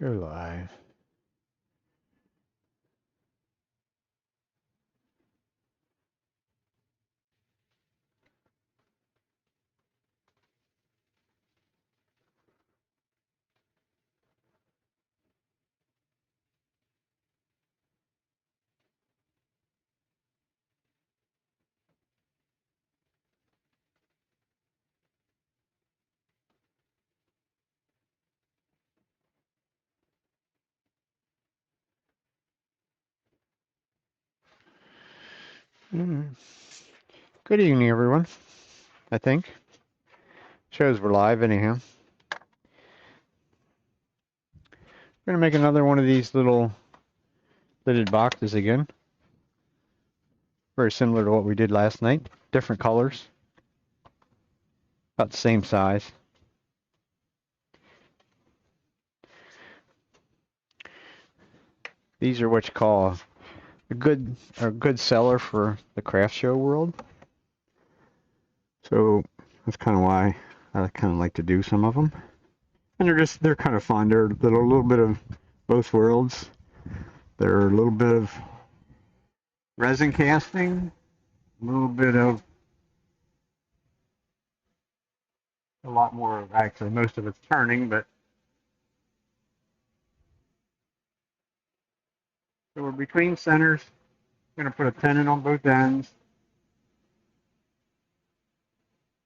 Go live. Mm. Good evening, everyone. I think. Shows we're live anyhow. We're going to make another one of these little lidded boxes again. Very similar to what we did last night. Different colors. About the same size. These are what you call a good seller for the craft show world. So that's kind of why I kind of like to do some of them. And they're kind of fun. They're a little bit of both worlds. They're a little bit of resin casting, a little bit of a lot more of actually most of it's turning, but so we're between centers. I'm going to put a tenon on both ends.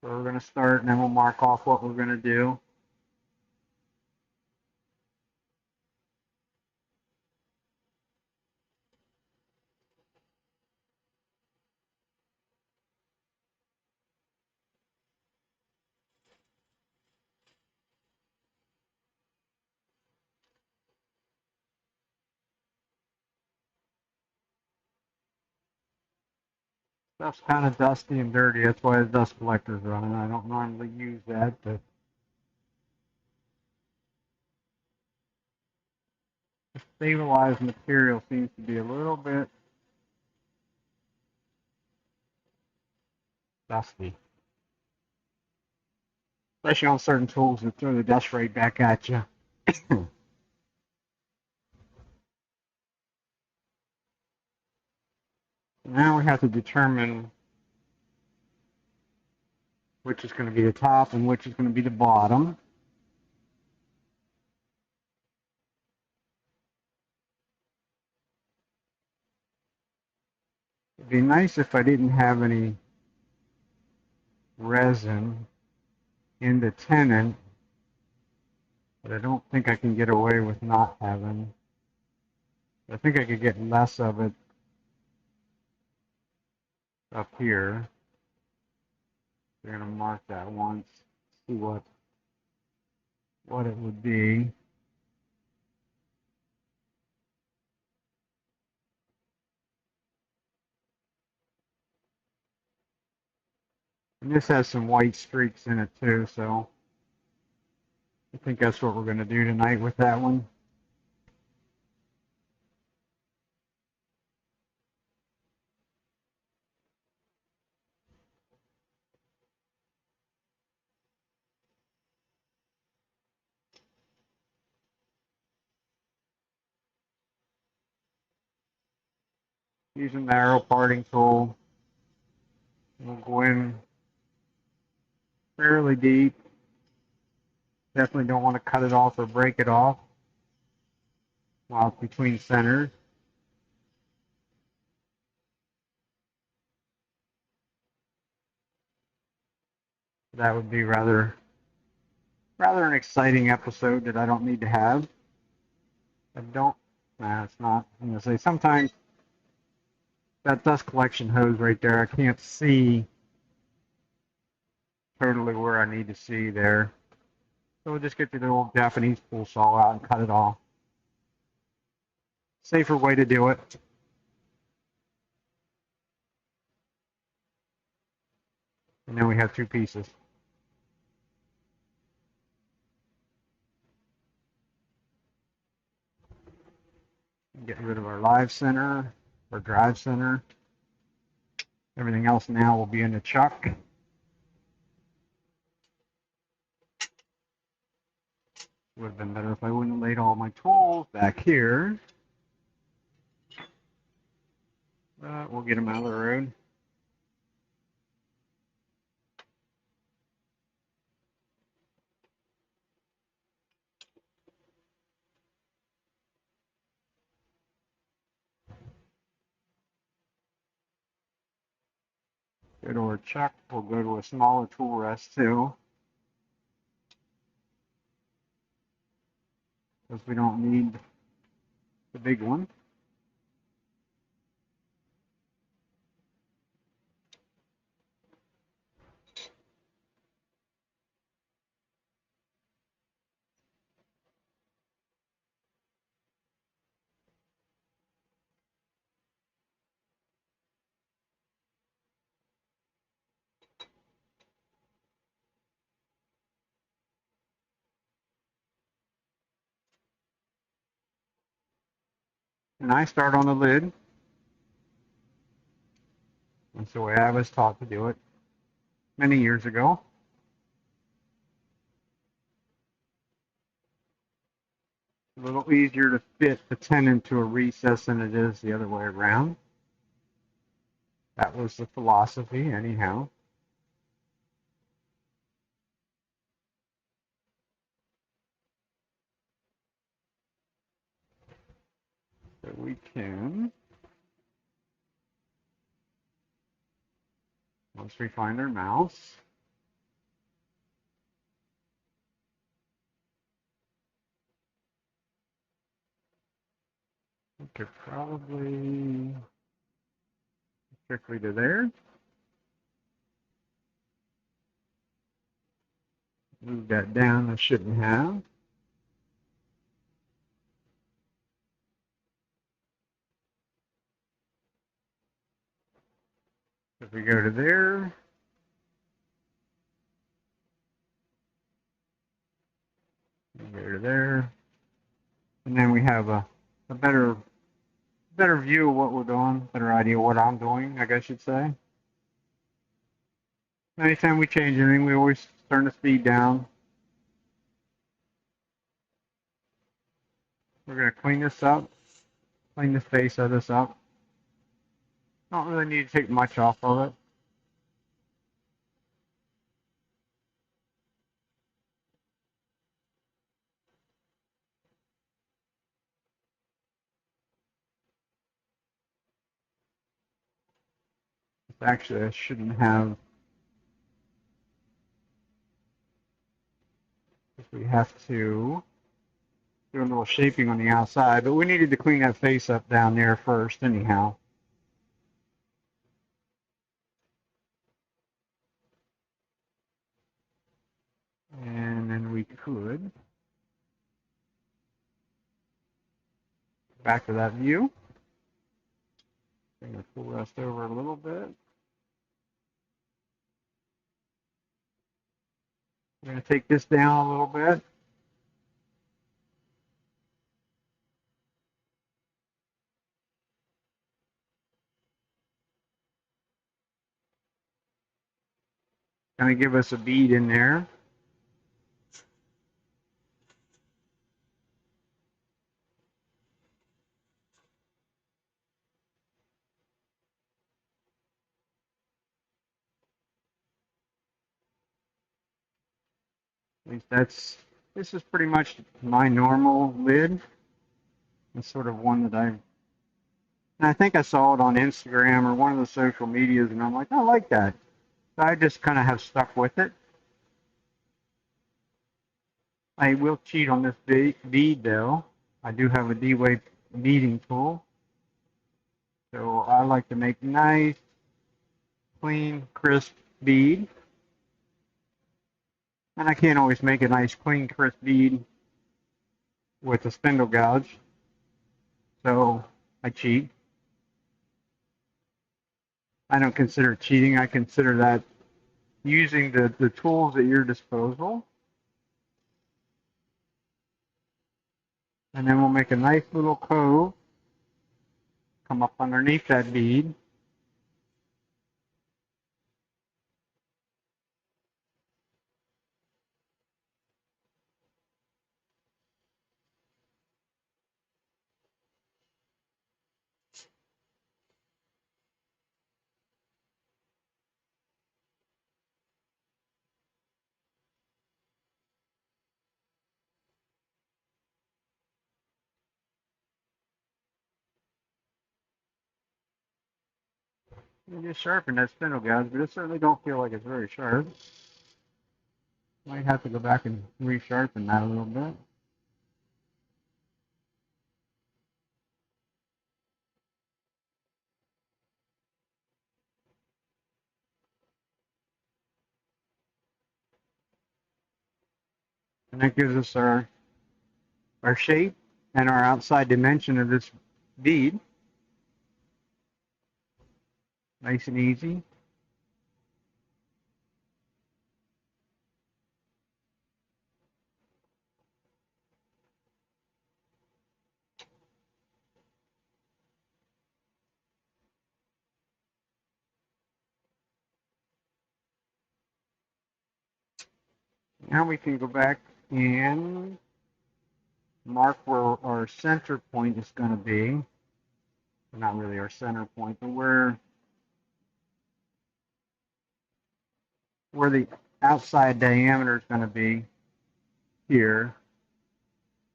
So we're going to start and then we'll mark off what we're going to do. Stuff's kind of dusty and dirty. That's why the dust collector's running. I don't normally use that, but the stabilized material seems to be a little bit dusty. Especially on certain tools that throw the dust right back at you. Now we have to determine which is going to be the top and which is going to be the bottom. It'd be nice if I didn't have any resin in the tenon, but I don't think I can get away with not having. I think I could get less of it up here. We're going to mark that once, see what it would be. And this has some white streaks in it too, so I think that's what we're going to do tonight with that one. Using the arrow parting tool, we'll go in fairly deep. Definitely don't want to cut it off or break it off while it's between centers. That would be rather an exciting episode that I don't need to have. I don't. Nah, it's not. I'm gonna say sometimes that dust collection hose right there, I can't see totally where I need to see there. So we'll just get the old Japanese pool saw out and cut it off. Safer way to do it. And then we have two pieces. Get rid of our live center, our drive center. Everything else now will be in the chuck. Would have been better if I wouldn't have laid all my tools back here. But we'll get them out of the road. Go to our chuck. We'll go to a smaller tool rest too, because we don't need the big one. And I start on the lid. That's the way I was taught to do it many years ago. A little easier to fit the 10 into a recess than it is the other way around. That was the philosophy, anyhow. So we can, once we find our mouse, we could probably strictly to there. Move that down, I shouldn't have. If we go to there, we go to there, and then we have a better view of what we're doing, better idea of what I'm doing, I guess you'd say. Anytime we change anything, we always turn the speed down. We're going to clean this up, clean the face of this up. Don't really need to take much off of it. Actually, I shouldn't have. We have to do a little shaping on the outside, but we needed to clean that face up down there first anyhow. And then we could back to that view. Bring the full rest over a little bit. We're going to take this down a little bit. Kind of give us a bead in there. At least this is pretty much my normal lid. It's sort of one that I think I saw it on Instagram or one of the social medias, and I'm like, I like that. So I just kind of have stuck with it. I will cheat on this bead though. I do have a D-Wave beading tool. So I like to make nice, clean, crisp bead. And I can't always make a nice, clean, crisp bead with a spindle gouge. So I cheat. I don't consider it cheating. I consider that using the tools at your disposal. And then we'll make a nice little cove, come up underneath that bead. I just sharpened that spindle gouge, but it certainly don't feel like it's very sharp. Might have to go back and resharpen that a little bit. And that gives us our shape and our outside dimension of this bead. Nice and easy. Now we can go back and mark where our center point is going to be. Not really our center point, but where the outside diameter is going to be here.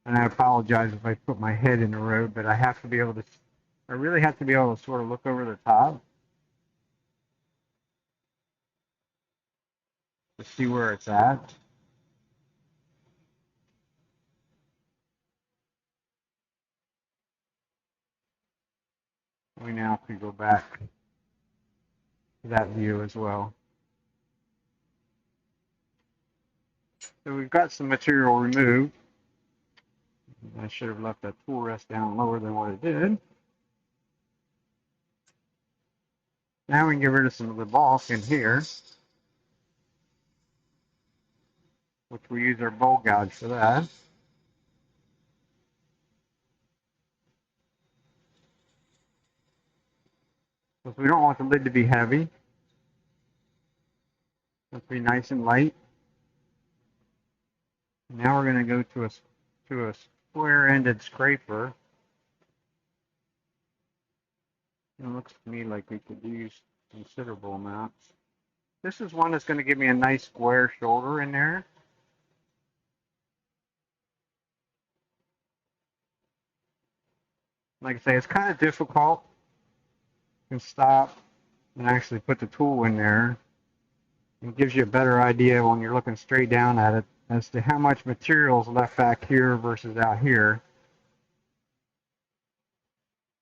And I apologize if I put my head in the road, but I really have to be able to sort of look over the top to see where it's at. We now can go back to that view as well. So we've got some material removed. I should have left that tool rest down lower than what it did. Now we can get rid of some of the bulk in here, which we use our bowl gouge for that. Because we don't want the lid to be heavy. Let's be nice and light. Now we're going to go to a square-ended scraper. It looks to me like we could use considerable amounts. This is one that's going to give me a nice square shoulder in there. Like I say, it's kind of difficult. You can stop and actually put the tool in there. It gives you a better idea when you're looking straight down at it as to how much material is left back here versus out here.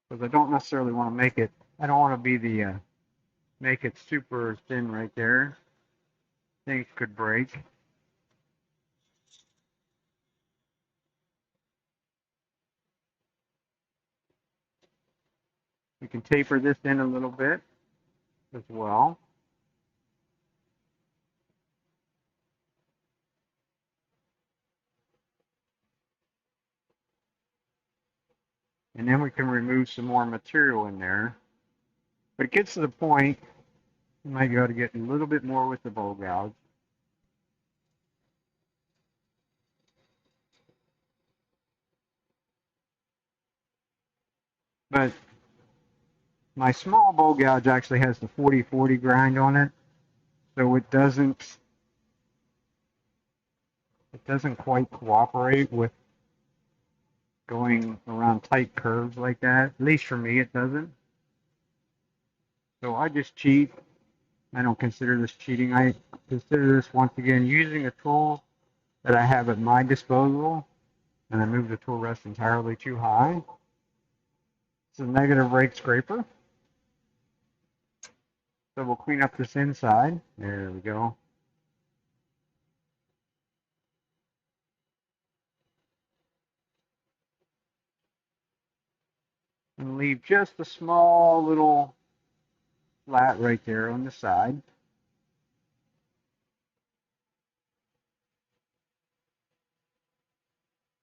Because I don't necessarily want to I don't want to be make it super thin right there. Things could break. You can taper this in a little bit as well. And then we can remove some more material in there. But it gets to the point, you might be able to get a little bit more with the bowl gouge. But my small bowl gouge actually has the 40-40 grind on it, so it doesn't quite cooperate with going around tight curves like that. At least for me, it doesn't. So I just cheat. I don't consider this cheating. I consider this, once again, using a tool that I have at my disposal, and I move the tool rest entirely too high. It's a negative rake scraper. So we'll clean up this inside. There we go. And leave just a small little flat right there on the side.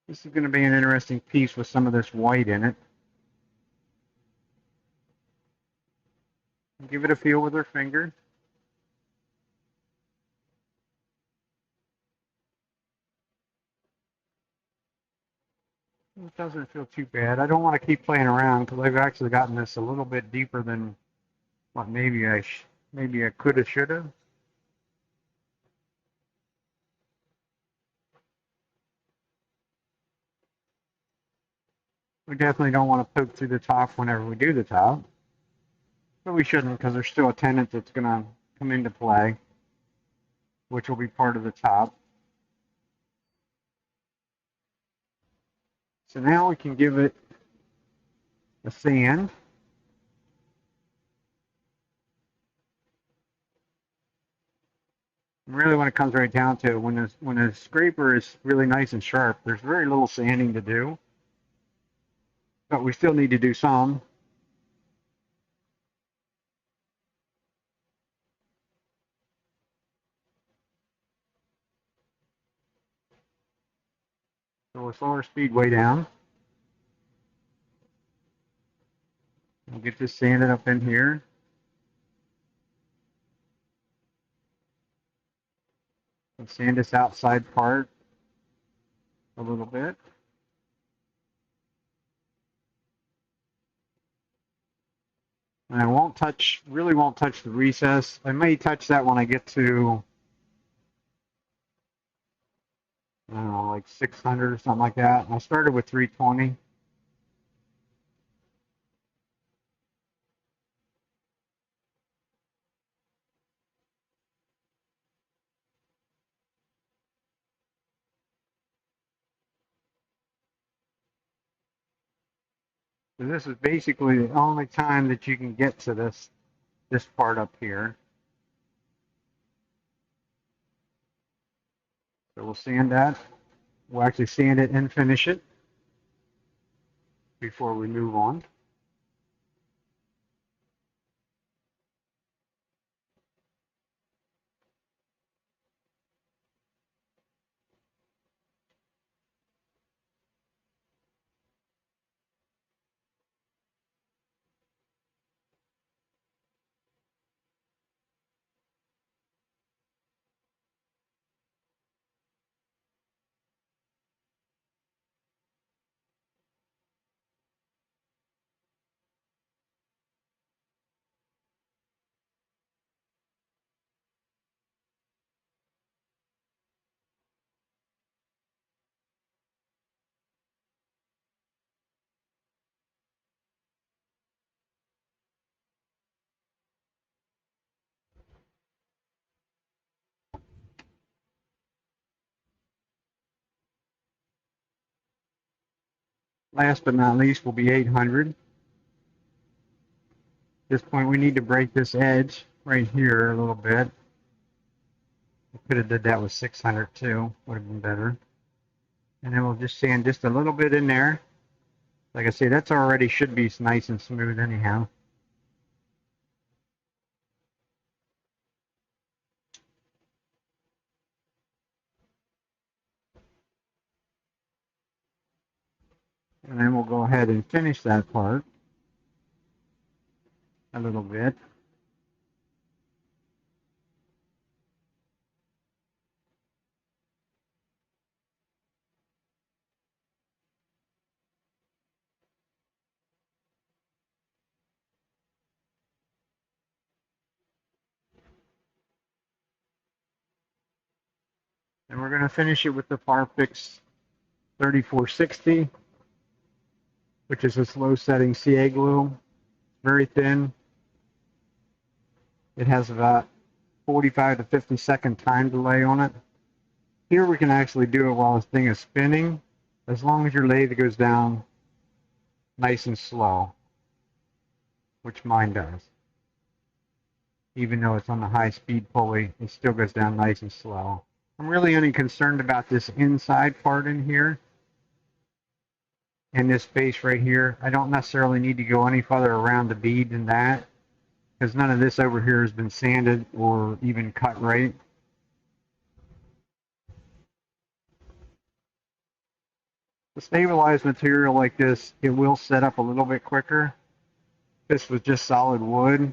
This is going to be an interesting piece with some of this white in it. Give it a feel with our finger. It doesn't feel too bad. I don't want to keep playing around because I've actually gotten this a little bit deeper than what maybe I could have, should have. We definitely don't want to poke through the top whenever we do the top. But we shouldn't, because there's still a tenant that's going to come into play, which will be part of the top. So now we can give it a sand. Really, when it comes right down to it, when a scraper is really nice and sharp, there's very little sanding to do, but we still need to do some. So we'll slow our speed way down. We'll get this sanded up in here. And sand this outside part a little bit. And I won't touch, really won't touch the recess. I may touch that when I get to, I don't know, like 600 or something like that. I started with 320. So this is basically the only time that you can get to this part up here. So we'll sand that. We'll actually sand it and finish it before we move on. Last but not least will be 800. At this point, we need to break this edge right here a little bit. I could have did that with 600 too, would have been better. And then we'll just sand just a little bit in there. Like I say, that's already should be nice and smooth anyhow. And then we'll go ahead and finish that part a little bit. And we're going to finish it with the Farfix 3460, which is a slow setting CA glue. Very thin. It has about 45 to 50-second time delay on it. Here we can actually do it while this thing is spinning, as long as your lathe goes down nice and slow, which mine does. Even though it's on the high speed pulley, it still goes down nice and slow. I'm really only concerned about this inside part in here and this space right here. I don't necessarily need to go any further around the bead than that, because none of this over here has been sanded or even cut right. The stabilized material like this, it will set up a little bit quicker. If this was just solid wood,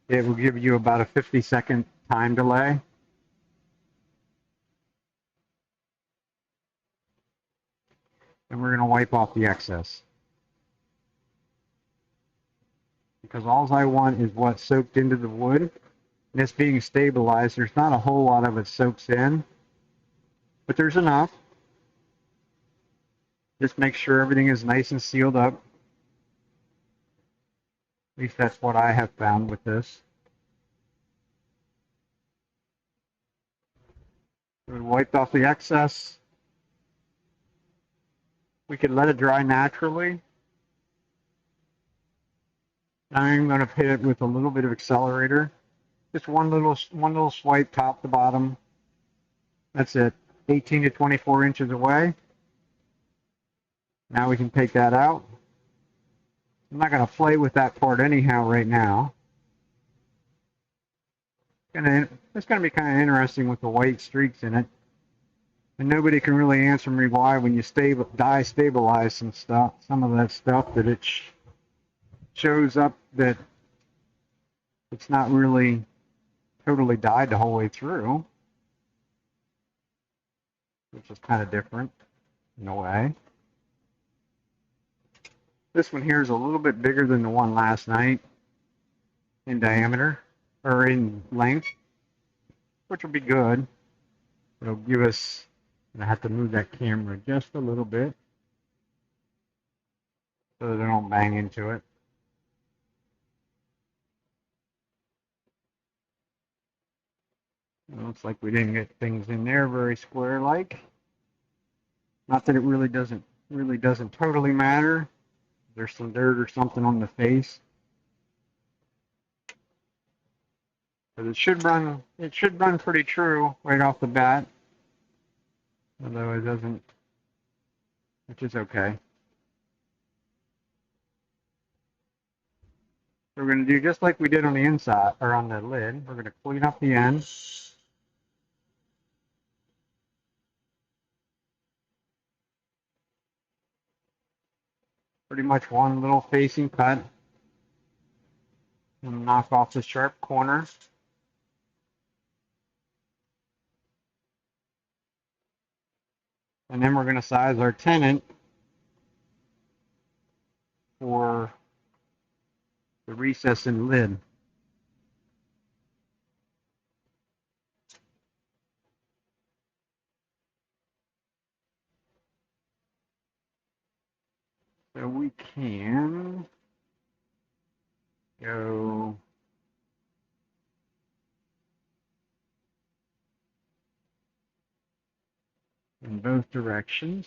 it will give you about a 50-second time delay. And we're going to wipe off the excess, because all I want is what's soaked into the wood. And this being stabilized, there's not a whole lot of it soaks in, but there's enough. Just make sure everything is nice and sealed up. At least that's what I have found with this. We wiped off the excess. We could let it dry naturally. I'm going to hit it with a little bit of accelerator. Just one little swipe top to bottom. That's it. 18 to 24 inches away. Now we can take that out. I'm not going to play with that part anyhow right now. It's going to be kind of interesting with the white streaks in it. And nobody can really answer me why when you dye stabilize some of that stuff, that it shows up that it's not really totally dyed the whole way through, which is kind of different in a way. This one here is a little bit bigger than the one last night in diameter, or in length, which will be good. It'll give us, and I have to move that camera just a little bit so that I don't bang into it. It looks like we didn't get things in there very square-like. Not that it really doesn't totally matter. There's some dirt or something on the face. But it should run pretty true right off the bat. Although it doesn't, which is okay. So we're going to do just like we did on the inside, or on the lid. We're going to clean up the end. Pretty much one little facing cut. And knock off the sharp corner. And then we're going to size our tenant for the recess in the lid. So we can go in both directions.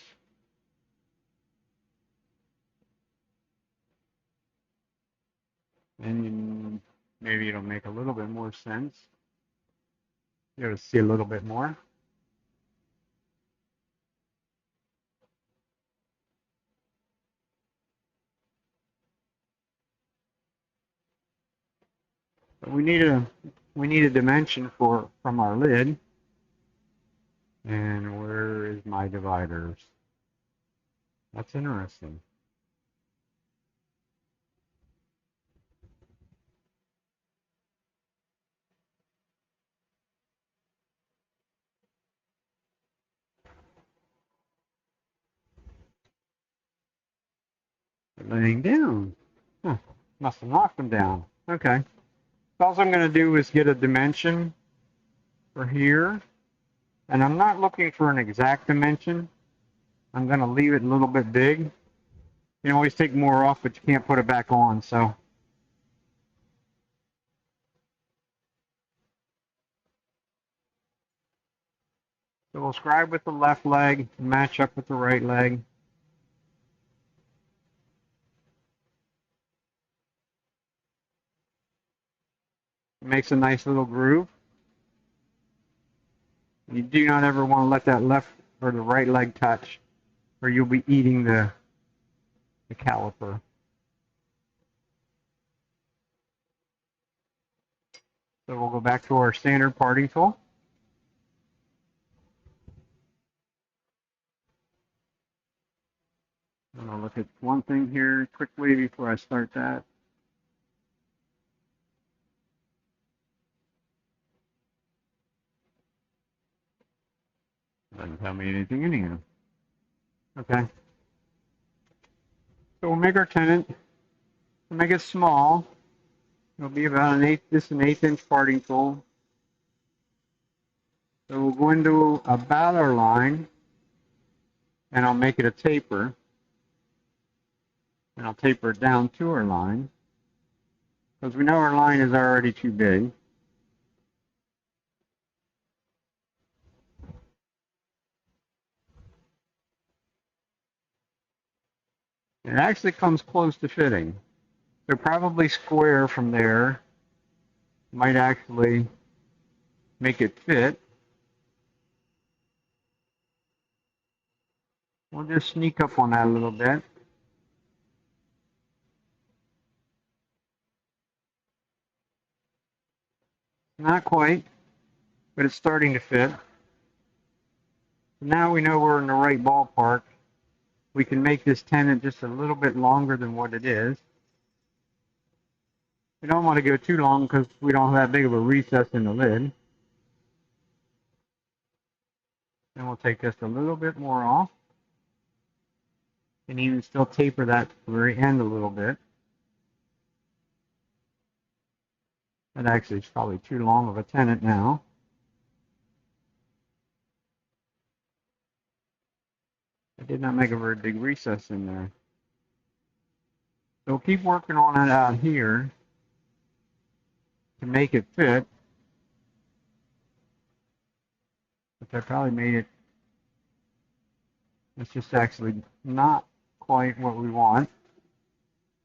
And maybe it'll make a little bit more sense. You'll see a little bit more. But we need a dimension from our lid. And where is my dividers? That's interesting. They're laying down. Huh. Must have knocked them down. Okay. So all I'm going to do is get a dimension for here. And I'm not looking for an exact dimension. I'm going to leave it a little bit big. You can always take more off, but you can't put it back on. So we'll scribe with the left leg, match up with the right leg. It makes a nice little groove. You do not ever want to let that left or the right leg touch, or you'll be eating the caliper. So we'll go back to our standard parting tool. I'm going to look at one thing here quickly before I start that. Doesn't tell me anything anyhow. Okay. So we'll make our tenant. We'll make it small. It'll be about an eighth inch parting tool. So we'll go into about our line, and I'll make it a taper. And I'll taper it down to our line. because we know our line is already too big. It actually comes close to fitting. So probably square from there might actually make it fit. We'll just sneak up on that a little bit. Not quite, but it's starting to fit. Now we know we're in the right ballpark. We can make this tenon just a little bit longer than what it is. We don't want to go too long because we don't have that big of a recess in the lid. And we'll take just a little bit more off. And even still taper that to the very end a little bit. That actually is probably too long of a tenon now. I did not make a very big recess in there. So we'll keep working on it out here to make it fit. Which I probably made it. It's just actually not quite what we want.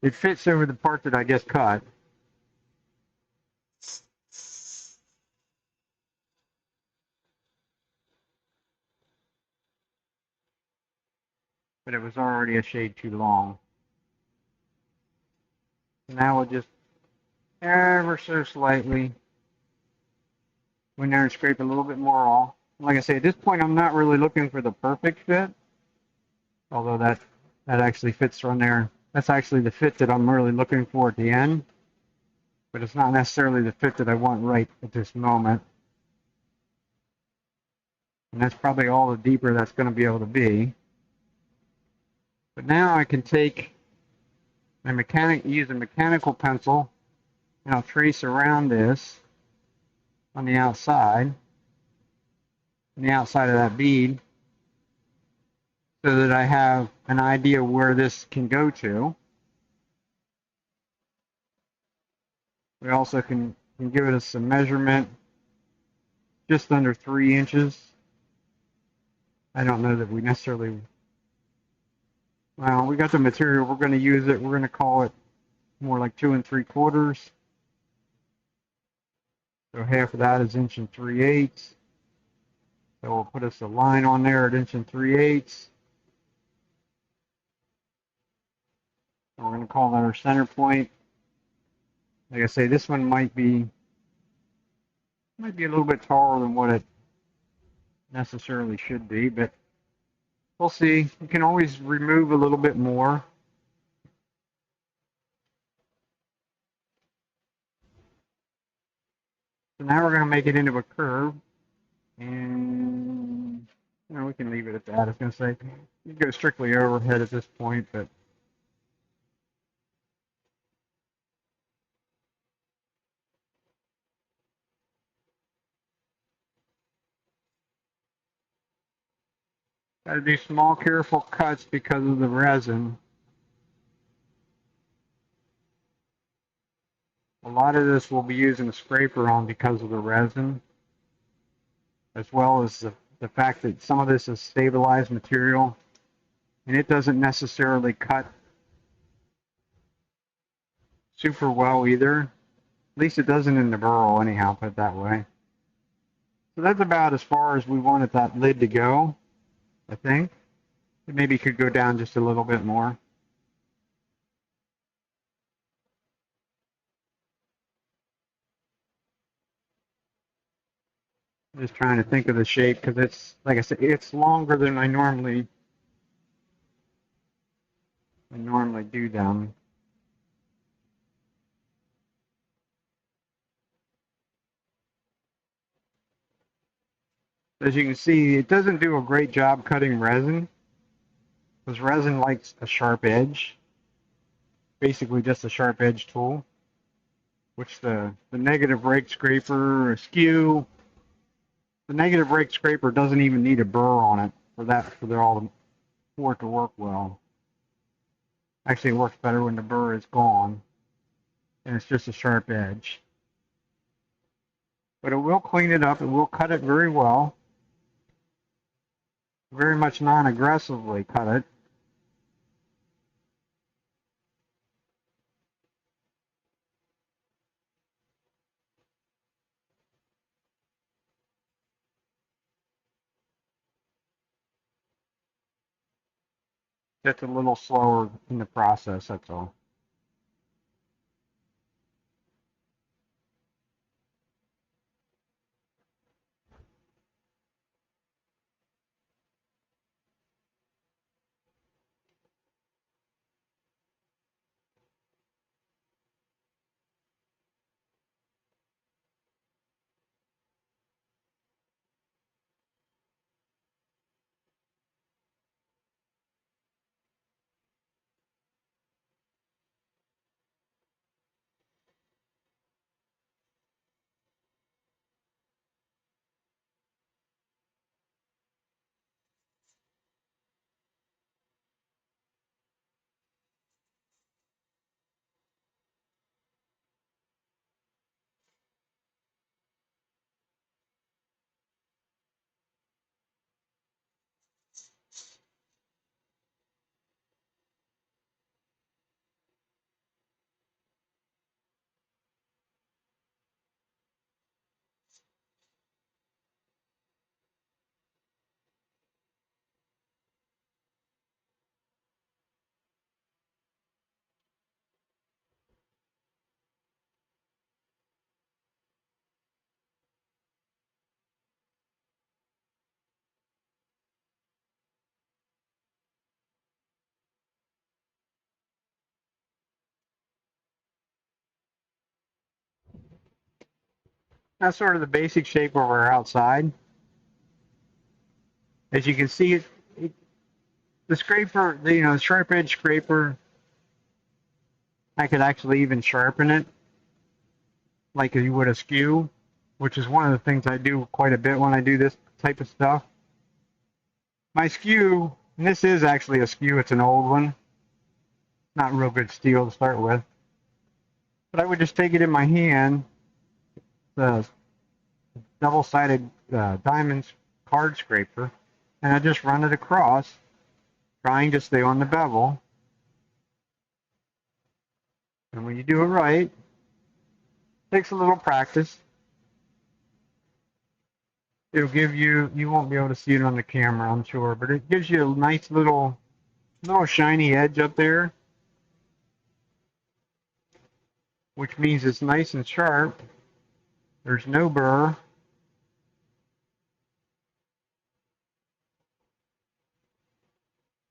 It fits over the part that I just cut. But it was already a shade too long. Now we'll just ever so slightly go in there and scrape a little bit more off. Like I say, at this point I'm not really looking for the perfect fit, although that actually fits on there. That's actually the fit that I'm really looking for at the end, but it's not necessarily the fit that I want right at this moment. And that's probably all the deeper that's going to be able to be. But now I can take use a mechanical pencil, and I'll trace around this on the outside of that bead, so that I have an idea where this can go to. We also can give it some measurement, just under 3 inches. I don't know that we necessarily, well, we got the material, we're going to use it, we're going to call it more like 2 3/4. So half of that is 1 3/8. So we'll put us a line on there at 1 3/8. We're going to call that our center point. Like I say, this one might be a little bit taller than what it necessarily should be, but we'll see. You can always remove a little bit more. So now we're going to make it into a curve, and we can leave it at that. I was going to say you can go strictly overhead at this point, but got to do small, careful cuts because of the resin. A lot of this we'll be using a scraper on because of the resin, as well as the fact that some of this is stabilized material, and it doesn't necessarily cut super well either. At least it doesn't in the burl anyhow, put it that way. So that's about as far as we wanted that lid to go, I think. It maybe could go down just a little bit more. I'm just trying to think of the shape because it's, like I said, it's longer than I normally do them. As you can see, it doesn't do a great job cutting resin, because resin likes a sharp edge, basically just a sharp edge tool, which the negative rake scraper or skew, the negative rake scraper doesn't even need a burr on it for it to work well. Actually, it works better when the burr is gone. and it's just a sharp edge. But it will clean it up. It will cut it very well. Very much non-aggressively cut it. Just a little slower in the process, that's all. That's sort of the basic shape of our outside. As you can see, the scraper, the sharp edge scraper, I could actually even sharpen it like you would a skew, which is one of the things I do quite a bit when I do this type of stuff. My skew, and this is actually a skew, it's an old one, not real good steel to start with, but I would just take it in my hand, the double-sided diamond card scraper, and I just run it across, trying to stay on the bevel. And when you do it right, it takes a little practice. It'll give you won't be able to see it on the camera, I'm sure, but it gives you a nice little shiny edge up there, which means it's nice and sharp. There's no burr.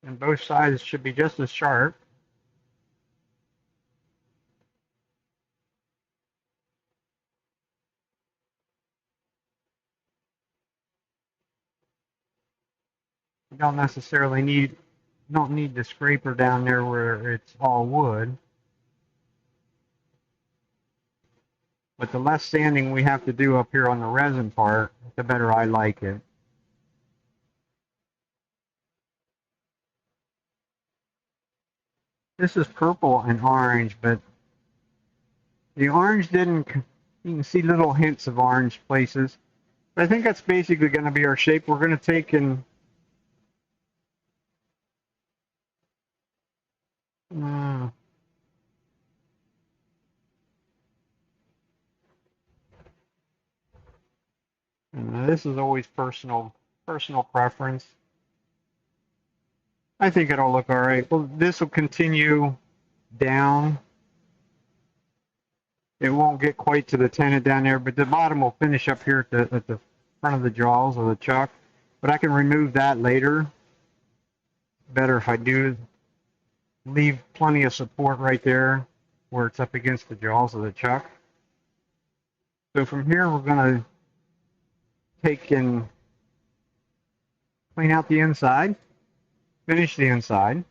And both sides should be just as sharp. You don't necessarily need the scraper down there where it's all wood. But the less sanding we have to do up here on the resin part, the better I like it. This is purple and orange, but the orange didn't, you can see little hints of orange places. But I think that's basically going to be our shape. We're going to take and this is always personal preference. I think it'll look all right. Well, this will continue down. It won't get quite to the tenon down there, but the bottom will finish up here at the front of the jaws of the chuck. But I can remove that later. Better if I do. Leave plenty of support right there where it's up against the jaws of the chuck. So from here, we're going to take and clean out the inside, finish the inside,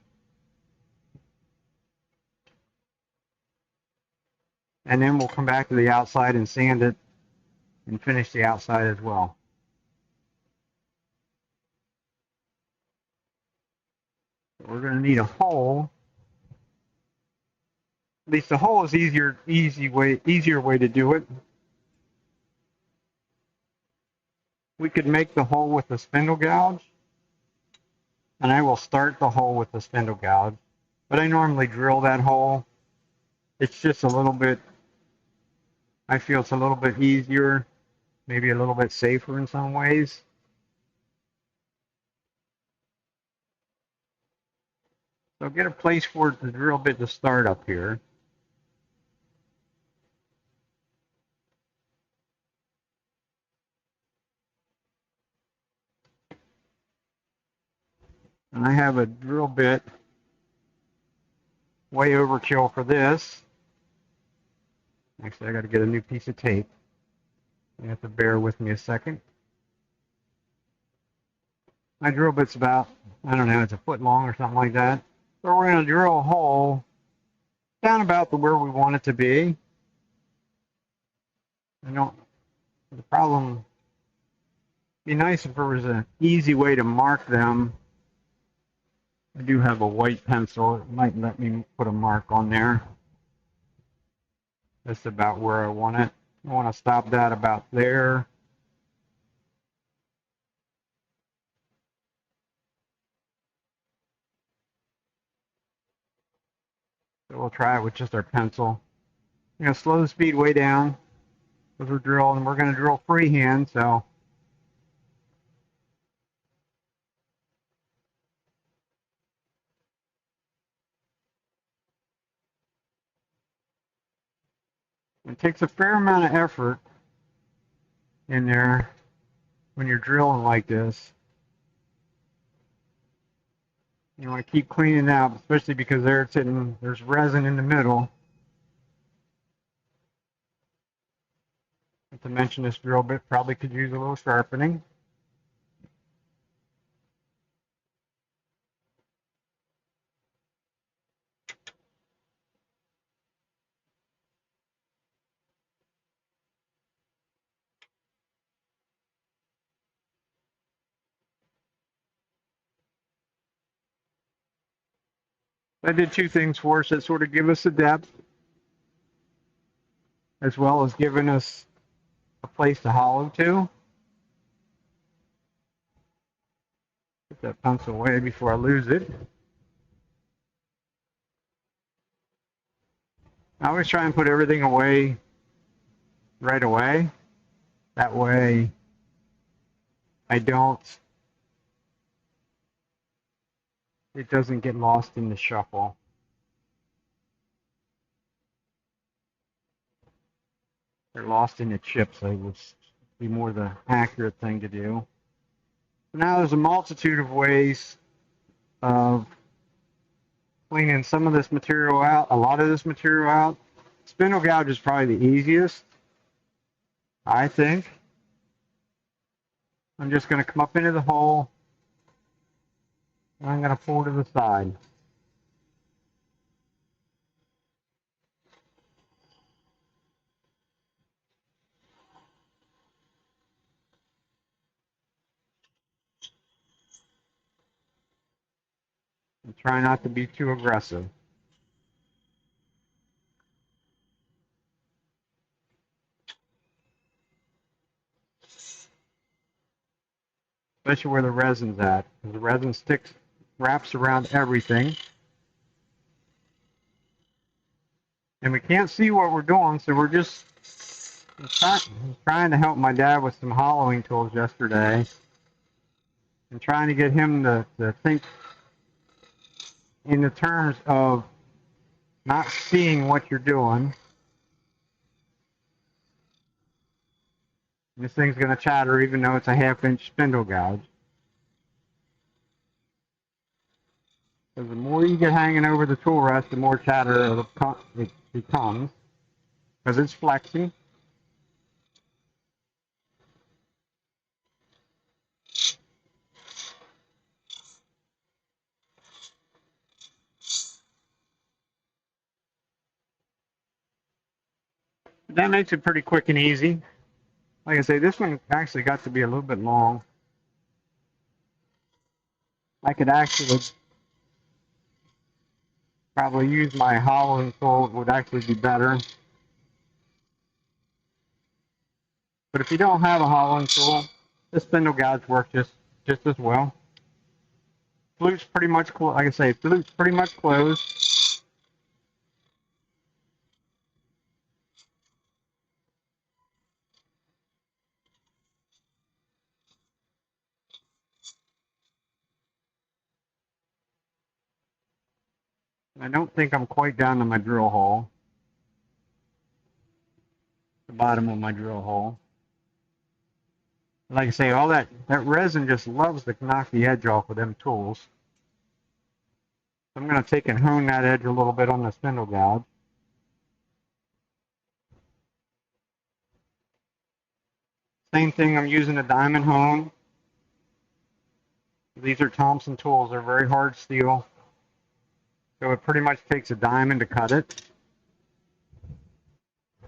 and then we'll come back to the outside and sand it and finish the outside as well. We're going to need a hole At least the hole is easier way to do it. We could make the hole with the spindle gouge, and I will start the hole with the spindle gouge, but I normally drill that hole. It's just a little bit, I feel it's a little bit easier, maybe a little bit safer in some ways. So get a place for the drill bit to start up here. And I have a drill bit way overkill for this. Actually, I got to get a new piece of tape. You have to bear with me a second. My drill bit's about, I don't know, it's a foot long or something like that. So we're going to drill a hole down about to where we want it to be. The problem, it'd be nice if there was an easy way to mark them. I do have a white pencil. It might let me put a mark on there. That's about where I want it. I want to stop that about there. So we'll try it with just our pencil. I'm going to slow the speed way down because we're drilling, and we're going to drill freehand, so it takes a fair amount of effort in there when you're drilling like this. You want to keep cleaning out, especially because there's resin in the middle. Not to mention this drill bit probably could use a little sharpening. That did two things for us. That sort of give us a depth, as well as giving us a place to hollow to. Put that pencil away before I lose it. I always try and put everything away right away. That way it doesn't get lost in the shuffle. They're lost in the chips. That would be more the accurate thing to do. Now there's a multitude of ways of cleaning some of this material out, a lot of this material out. Spindle gouge is probably the easiest, I think. I'm just going to come up into the hole, and I'm going to pull to the side. And try not to be too aggressive. Especially where the resin's at. The resin wraps around everything. And we can't see what we're doing, so we're just trying to help my dad with some hollowing tools yesterday. And trying to get him to think in the terms of not seeing what you're doing. This thing's going to chatter even though it's a half-inch spindle gouge. Because the more you get hanging over the tool rest, the more chatter it becomes. Because it's flexing. That makes it pretty quick and easy. Like I say, this one actually got to be a little bit long. I could actually Probably use my hollowing tool would actually be better. But if you don't have a hollowing tool, the spindle gouge work just as well. Flute's pretty much like I say, flute's pretty much closed. I don't think I'm quite down to my drill hole, the bottom of my drill hole. Like I say, all that resin just loves to knock the edge off with them tools. So I'm going to take and hone that edge a little bit on the spindle gouge. Same thing, I'm using a diamond hone. These are Thompson tools. They're very hard steel. So it pretty much takes a diamond to cut it.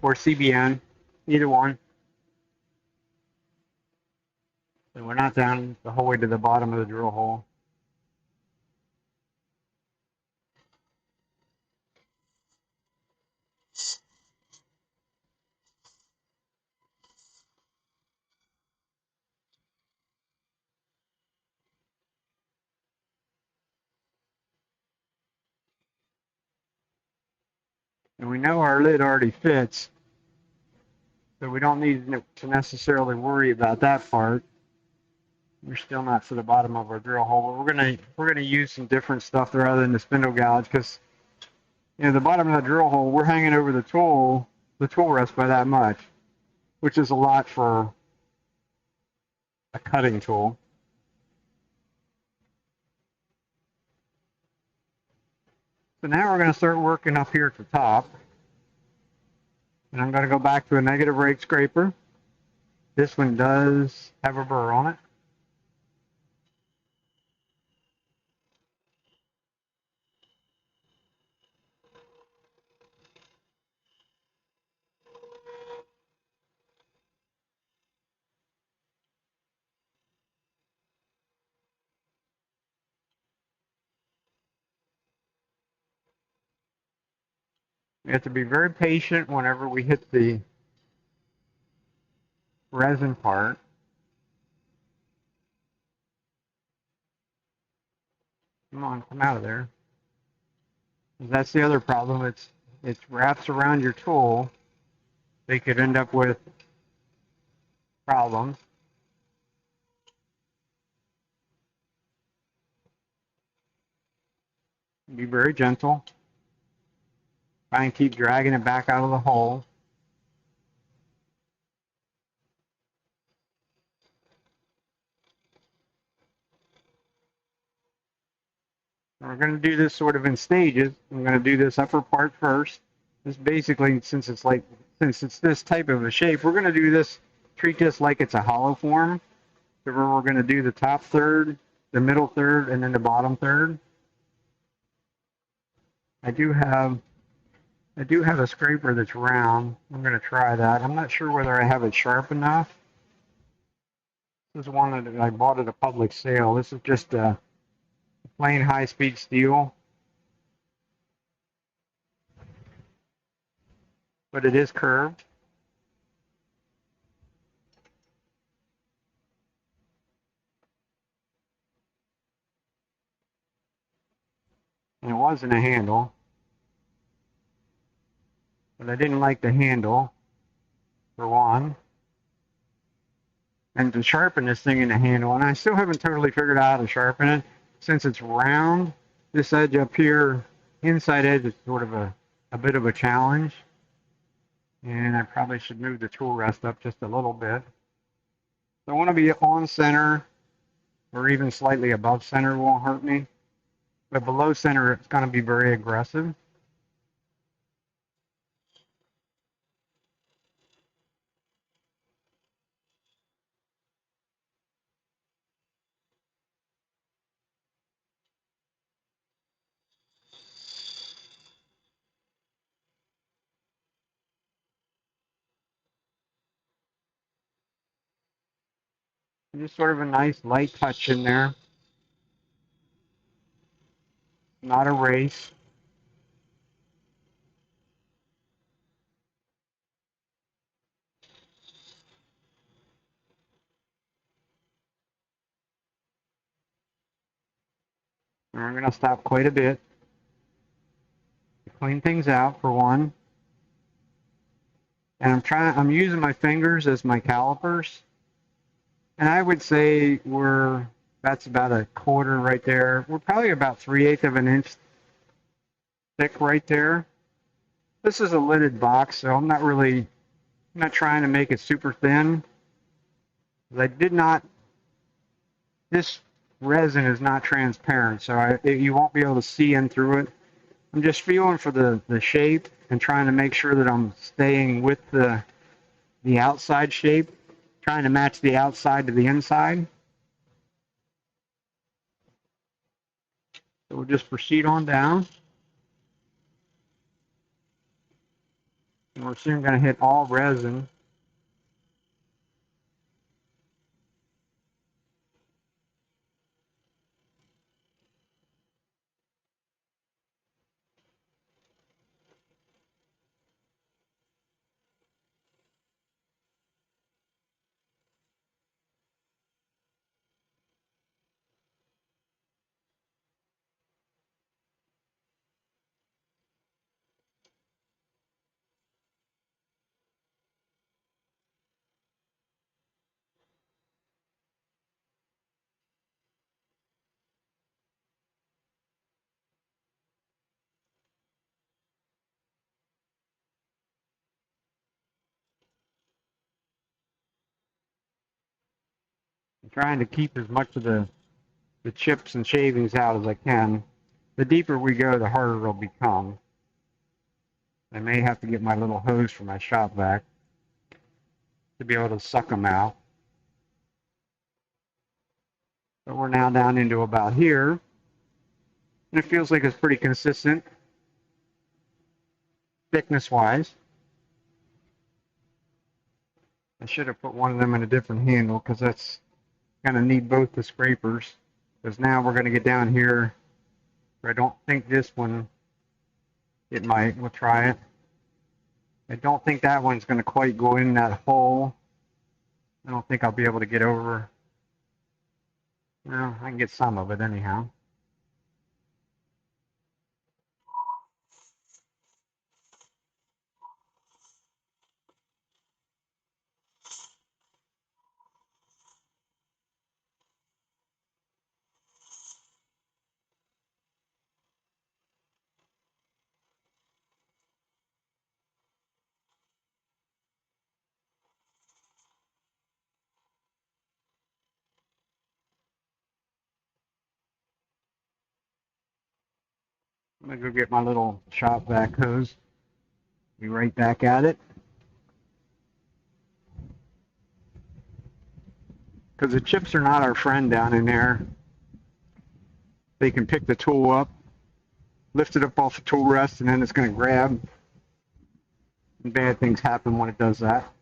Or CBN, either one. So we're not down the whole way to the bottom of the drill hole. And we know our lid already fits, so we don't need to necessarily worry about that part. We're still not to the bottom of our drill hole, but we're gonna use some different stuff rather than the spindle gouge, because the bottom of the drill hole, we're hanging over the tool rest by that much, which is a lot for a cutting tool. So now we're going to start working up here at the top. And I'm going to go back to a negative rake scraper. This one does have a burr on it. We have to be very patient whenever we hit the resin part. Come on, come out of there. That's the other problem. It wraps around your tool. They could end up with problems. Be very gentle. Try and keep dragging it back out of the hole. And we're going to do this sort of in stages. I'm going to do this upper part first. This basically, since it's this type of a shape, we're going to do this, treat this like it's a hollow form. So we're going to do the top third, the middle third, and then the bottom third. I do have a scraper that's round. I'm going to try that. I'm not sure whether I have it sharp enough. This is one that I bought at a public sale. This is just a plain high-speed steel, but it is curved. And it wasn't a handle, but I didn't like the handle, for one. And to sharpen this thing in the handle, and I still haven't totally figured out how to sharpen it. Since it's round, this edge up here, inside edge, is sort of a bit of a challenge. And I probably should move the tool rest up just a little bit. So I want to be on center, or even slightly above center won't hurt me. But below center, it's going to be very aggressive. Just sort of a nice light touch in there. Not a race. And we're going to stop quite a bit to clean things out for one. And I'm using my fingers as my calipers. And I would say that's about a quarter right there. We're probably about 3/8 of an inch thick right there. This is a lidded box, so I'm not trying to make it super thin. This resin is not transparent, so you won't be able to see in through it. I'm just feeling for the shape and trying to make sure that I'm staying with the outside shape, trying to match the outside to the inside. So we'll just proceed on down. And we're soon going to hit all resin. I'm trying to keep as much of the chips and shavings out as I can. The deeper we go, the harder it'll become. I may have to get my little hose from my shop vac to be able to suck them out. But we're now down into about here. And it feels like it's pretty consistent, thickness-wise. I should have put one of them in a different handle because that's going to need both the scrapers. Because now we're going to get down here where I don't think this one, it might. We'll try it. I don't think that one's going to quite go in that hole. I don't think I'll be able to get over. Well, I can get some of it anyhow. I'm going to go get my little shop vac hose. Be right back at it. Because the chips are not our friend down in there. They can pick the tool up, lift it up off the tool rest, and then it's going to grab. And bad things happen when it does that.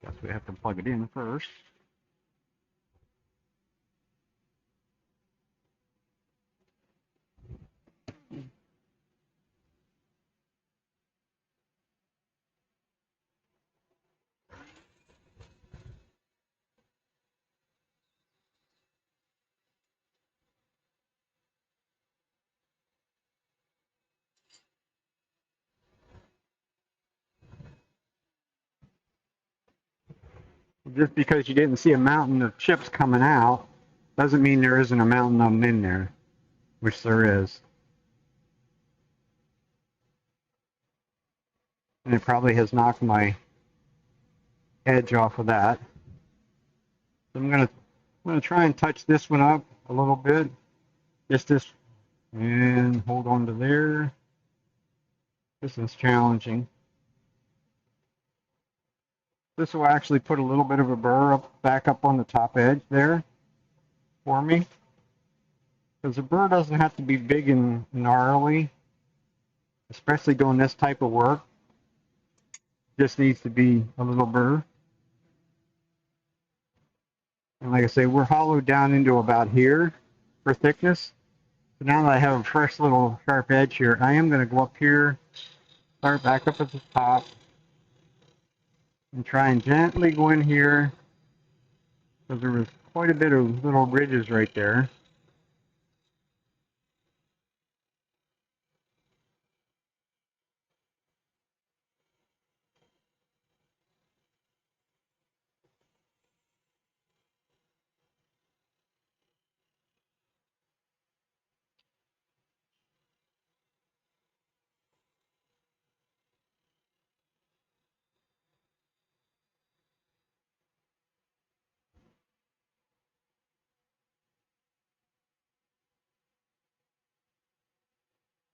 Guess we have to plug it in first. Just because you didn't see a mountain of chips coming out doesn't mean there isn't a mountain of them in there, which there is. And it probably has knocked my edge off of that. So I'm gonna try and touch this one up a little bit. Just this, and hold on to there. This is challenging. This will actually put a little bit of a burr back up on the top edge there for me. Because the burr doesn't have to be big and gnarly, especially doing this type of work. Just needs to be a little burr. And like I say, we're hollowed down into about here for thickness. So now that I have a fresh little sharp edge here, I am going to go up here, start back up at the top, and try and gently go in here, because there was quite a bit of little ridges right there.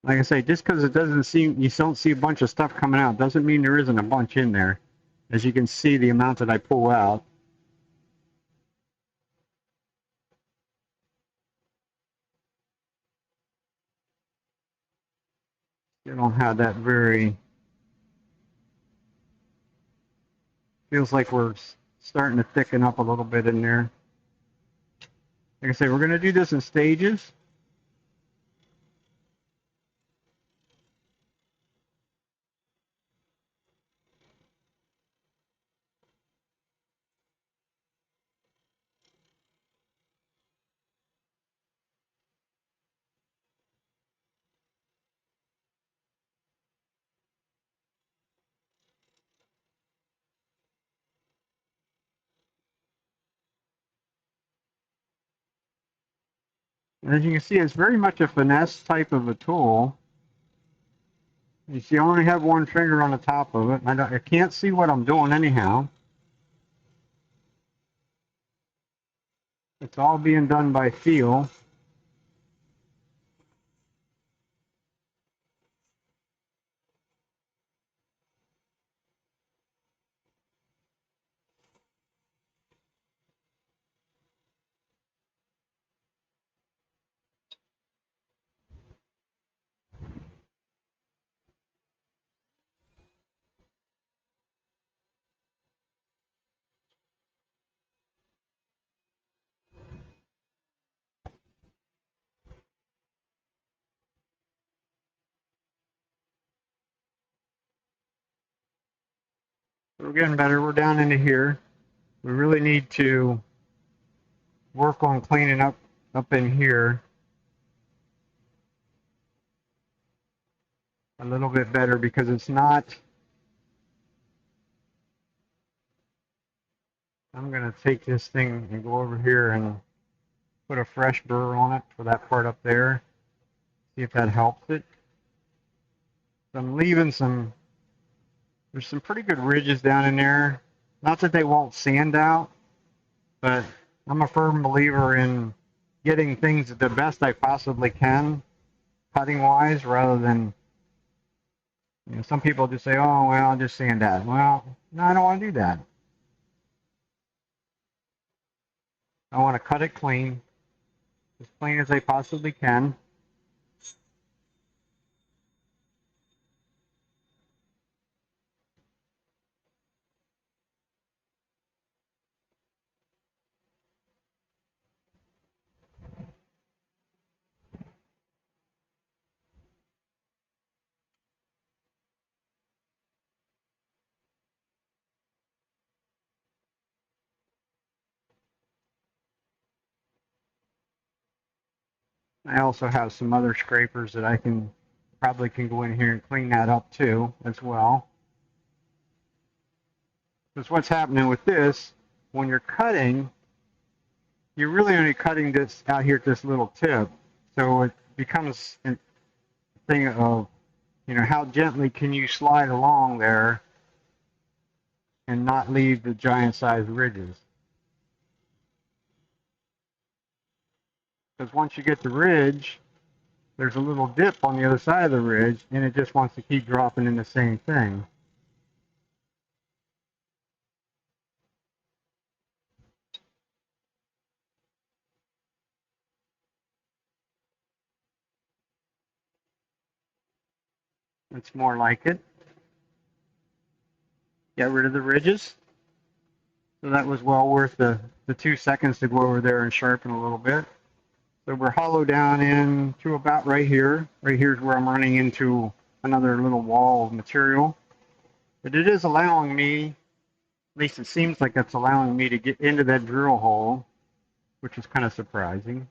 Like I say, just because it doesn't seem, you don't see a bunch of stuff coming out, doesn't mean there isn't a bunch in there. As you can see, the amount that I pull out. You don't have that very, feels like we're starting to thicken up a little bit in there. Like I say, we're going to do this in stages. And as you can see, it's very much a finesse type of a tool. You see, I only have one finger on the top of it. I can't see what I'm doing anyhow. It's all being done by feel. We're getting better. We're down into here. We really need to work on cleaning up in here a little bit better, because it's not. I'm going to take this thing and go over here and put a fresh burr on it for that part up there. See if that helps it. So I'm leaving some, there's some pretty good ridges down in there. Not that they won't sand out, but I'm a firm believer in getting things the best I possibly can, cutting wise, rather than, you know, some people just say, oh, well, I'll just sand that. Well, no, I don't want to do that. I want to cut it clean, as clean as I possibly can. I also have some other scrapers that I can probably go in here and clean that up too as well. Because what's happening with this, when you're cutting, you're really only cutting this out here at this little tip. So it becomes a thing of, you know, how gently can you slide along there and not leave the giant sized ridges. Because once you get the ridge, there's a little dip on the other side of the ridge, and it just wants to keep dropping in the same thing. It's more like it. Get rid of the ridges. So that was well worth the 2 seconds to go over there and sharpen a little bit. So we're hollow down in to about right here. Right here is where I'm running into another little wall of material. But it is allowing me At least it seems like it's allowing me to get into that drill hole, which is kind of surprising.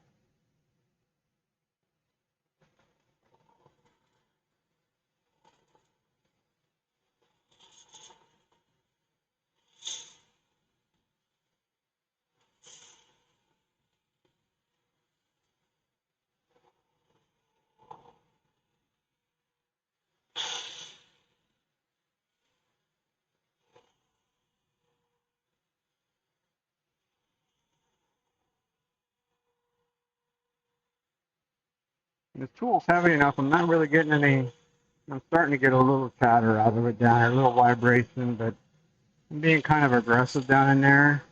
The tool's heavy enough. I'm not really getting any. I'm starting to get a little chatter out of it down there, a little vibration, but I'm being kind of aggressive down in there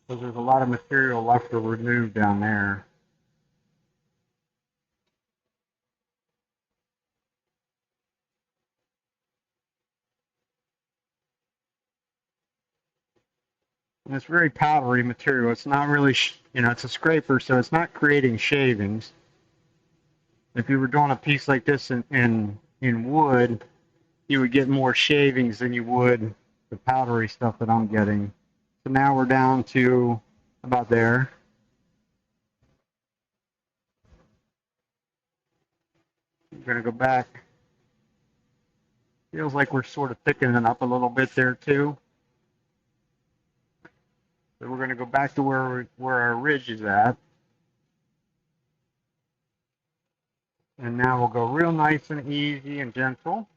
because there's a lot of material left to remove down there. And it's very powdery material. It's not really, it's a scraper, so it's not creating shavings. If you were doing a piece like this in wood, you would get more shavings than you would the powdery stuff that I'm getting. So now we're down to about there. I'm going to go back. Feels like we're sort of thickening up a little bit there too. So we're going to go back to where our ridge is at. And now we'll go real nice and easy and gentle.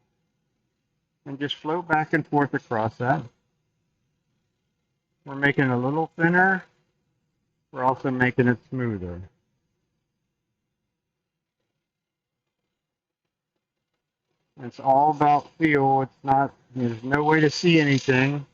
And just float back and forth across that. We're making it a little thinner. We're also making it smoother. It's all about feel. It's not, there's no way to see anything.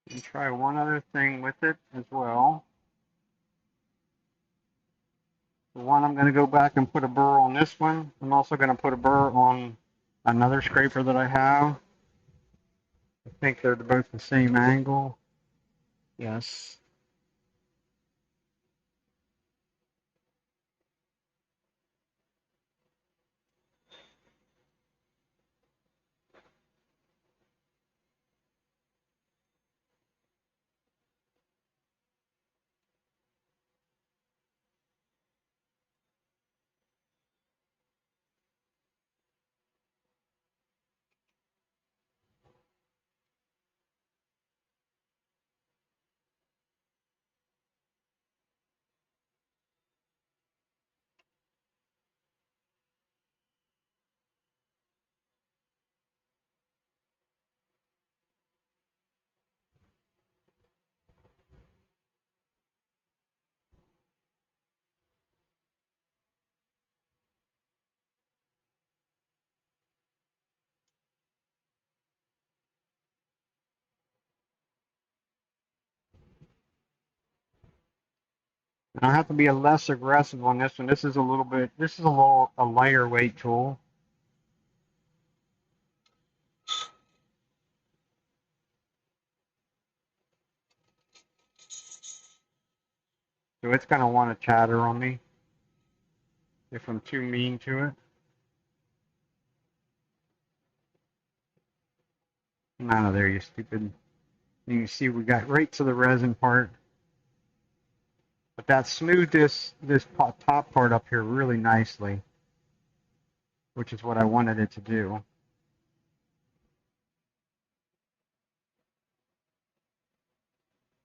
And try one other thing with it as well. The one I'm going to go back and put a burr on this one. I'm also going to put a burr on another scraper that I have. I think they're both the same angle. Yes. And I have to be a less aggressive on this one. This is a little a lighter weight tool. So it's going to want to chatter on me if I'm too mean to it. Come out of there, you stupid. You can see we got right to the resin part. But that smoothed this top part up here really nicely, which is what I wanted it to do.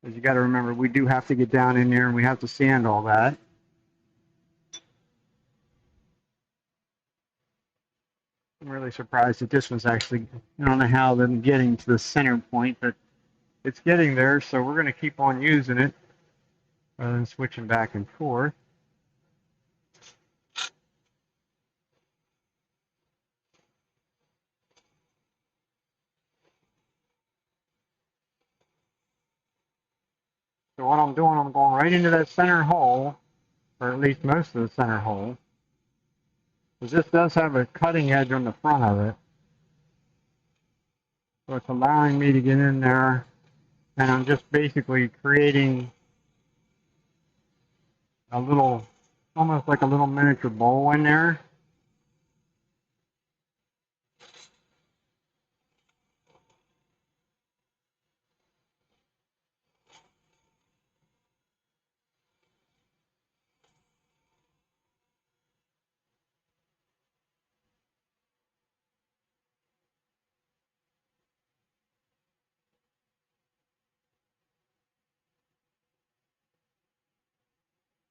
Because you got to remember, we do have to get down in there and we have to sand all that. I'm really surprised that this one's actually, I don't know how I'm getting to the center point, but it's getting there, so we're going to keep on using it rather than switching back and forth. So what I'm doing, I'm going right into that center hole, or at least most of the center hole. Because this does have a cutting edge on the front of it. So it's allowing me to get in there, and I'm just basically creating a little, almost like a little miniature bowl in there.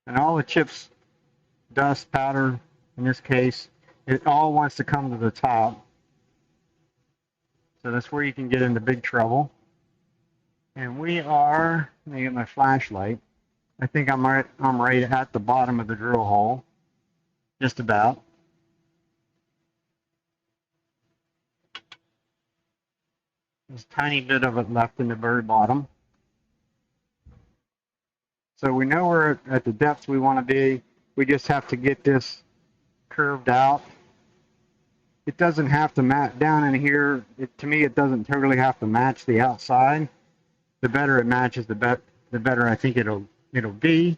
And all the chips, dust, powder, in this case, it all wants to come to the top. So that's where you can get into big trouble. And we are, let me get my flashlight. I think I'm right at the bottom of the drill hole. Just about. There's a tiny bit of it left in the very bottom. So we know we're at the depth we want to be. We just have to get this curved out. It doesn't have to match down in here. To me, it doesn't totally have to match the outside. The better it matches, the better I think it'll be.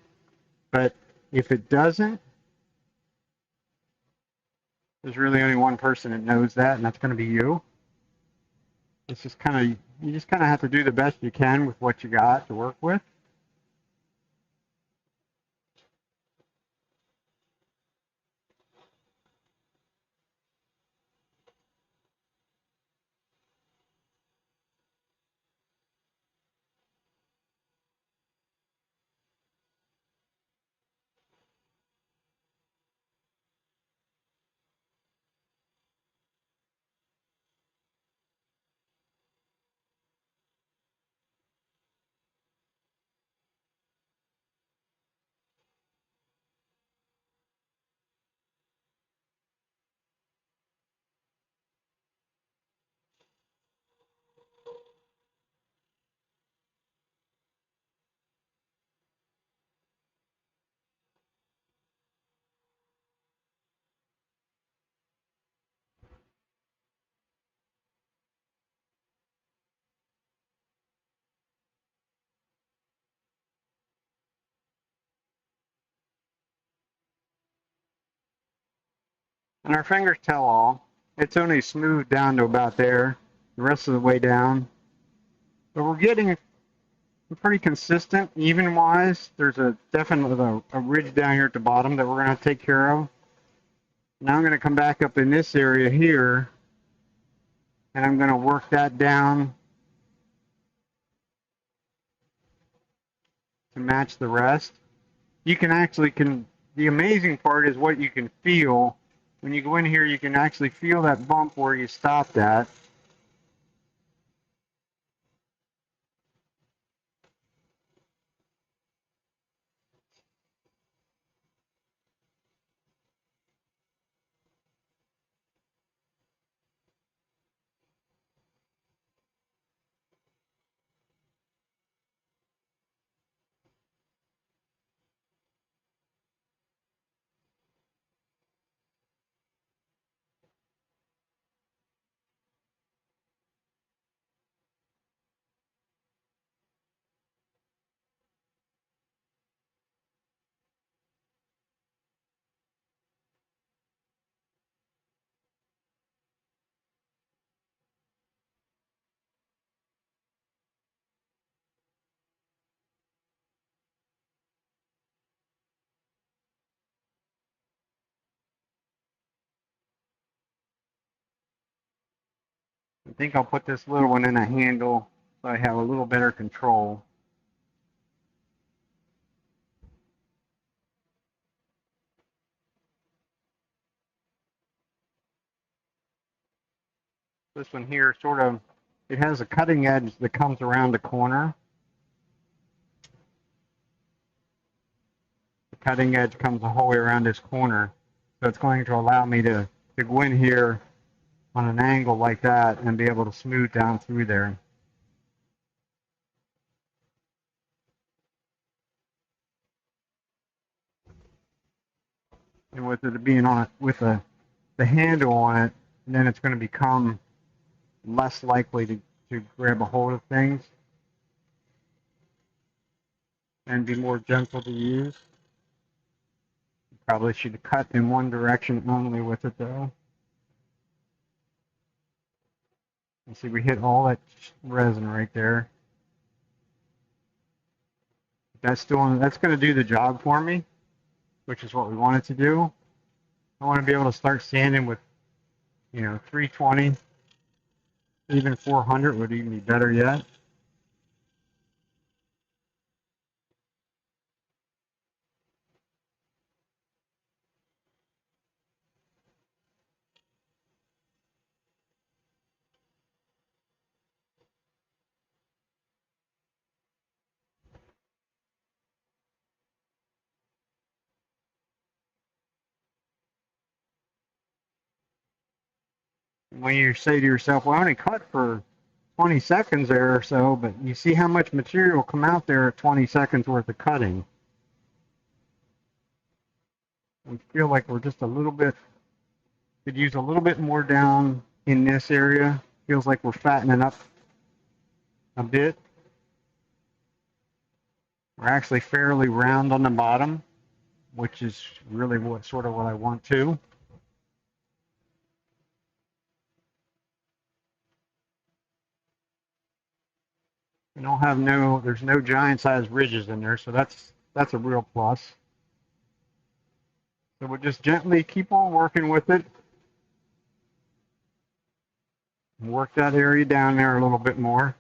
But if it doesn't, there's really only one person that knows that, and that's going to be you. It's just you just kind of have to do the best you can with what you got to work with. And our fingers tell all. It's only smoothed down to about there, the rest of the way down. But we're getting pretty consistent, even wise. There's definitely a ridge down here at the bottom that we're going to take care of. Now I'm going to come back up in this area here, and I'm going to work that down to match the rest. You can actually, the amazing part is what you can feel. When you go in here, you can actually feel that bump where you stopped at. I think I'll put this little one in a handle so I have a little better control. This one here sort of, it has a cutting edge that comes around the corner. The cutting edge comes the whole way around this corner. So it's going to allow me to go in here on an angle like that and be able to smooth down through there. And with it being on it, with the handle on it, then it's going to become less likely to grab a hold of things and be more gentle to use. Probably should cut in one direction only with it though. And see, we hit all that resin right there. That's going to do the job for me, which is what we want it to do. I want to be able to start sanding with, 320, even 400 would even be better yet. When you say to yourself, well, I only cut for 20 seconds there or so, but you see how much material come out there at 20 seconds worth of cutting. We feel like we're just a little bit, could use a little bit more down in this area. Feels like we're fattening up a bit. We're actually fairly round on the bottom, which is really what I want to. We don't have there's no giant sized ridges in there, so that's a real plus. So we'll just gently keep on working with it. Work that area down there a little bit more.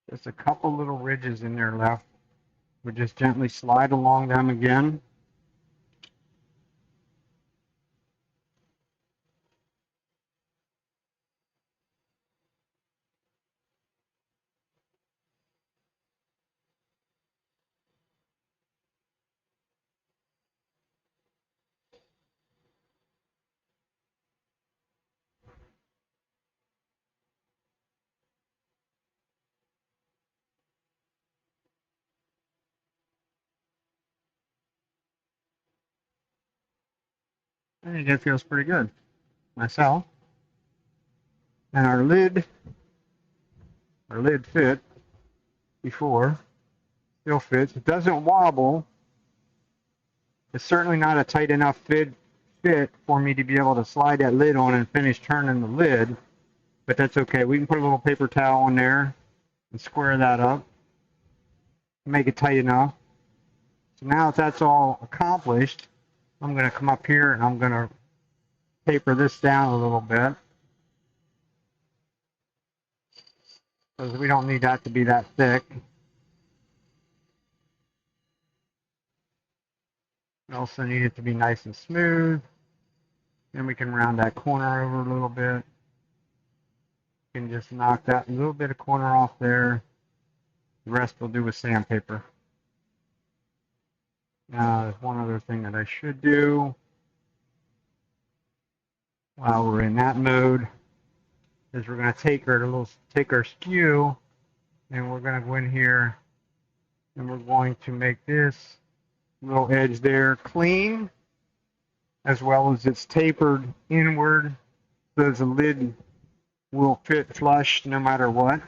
Just a couple little ridges in there left. We just gently slide along them again. I think that feels pretty good myself. And our lid fit before, still fits. It doesn't wobble. It's certainly not a tight enough fit for me to be able to slide that lid on and finish turning the lid, but that's okay. We can put a little paper towel on there and square that up, make it tight enough. So now that that's all accomplished, I'm going to come up here and I'm going to taper this down a little bit, because we don't need that to be that thick. We also need it to be nice and smooth. Then we can round that corner over a little bit. You can just knock that little bit of corner off there. The rest we'll do with sandpaper. Now, there's one other thing that I should do. while we're in that mode is we're going to take our skew, and we're going to go in here and we're going to make this little edge there clean, as well as it's tapered inward so the lid will fit flush no matter what.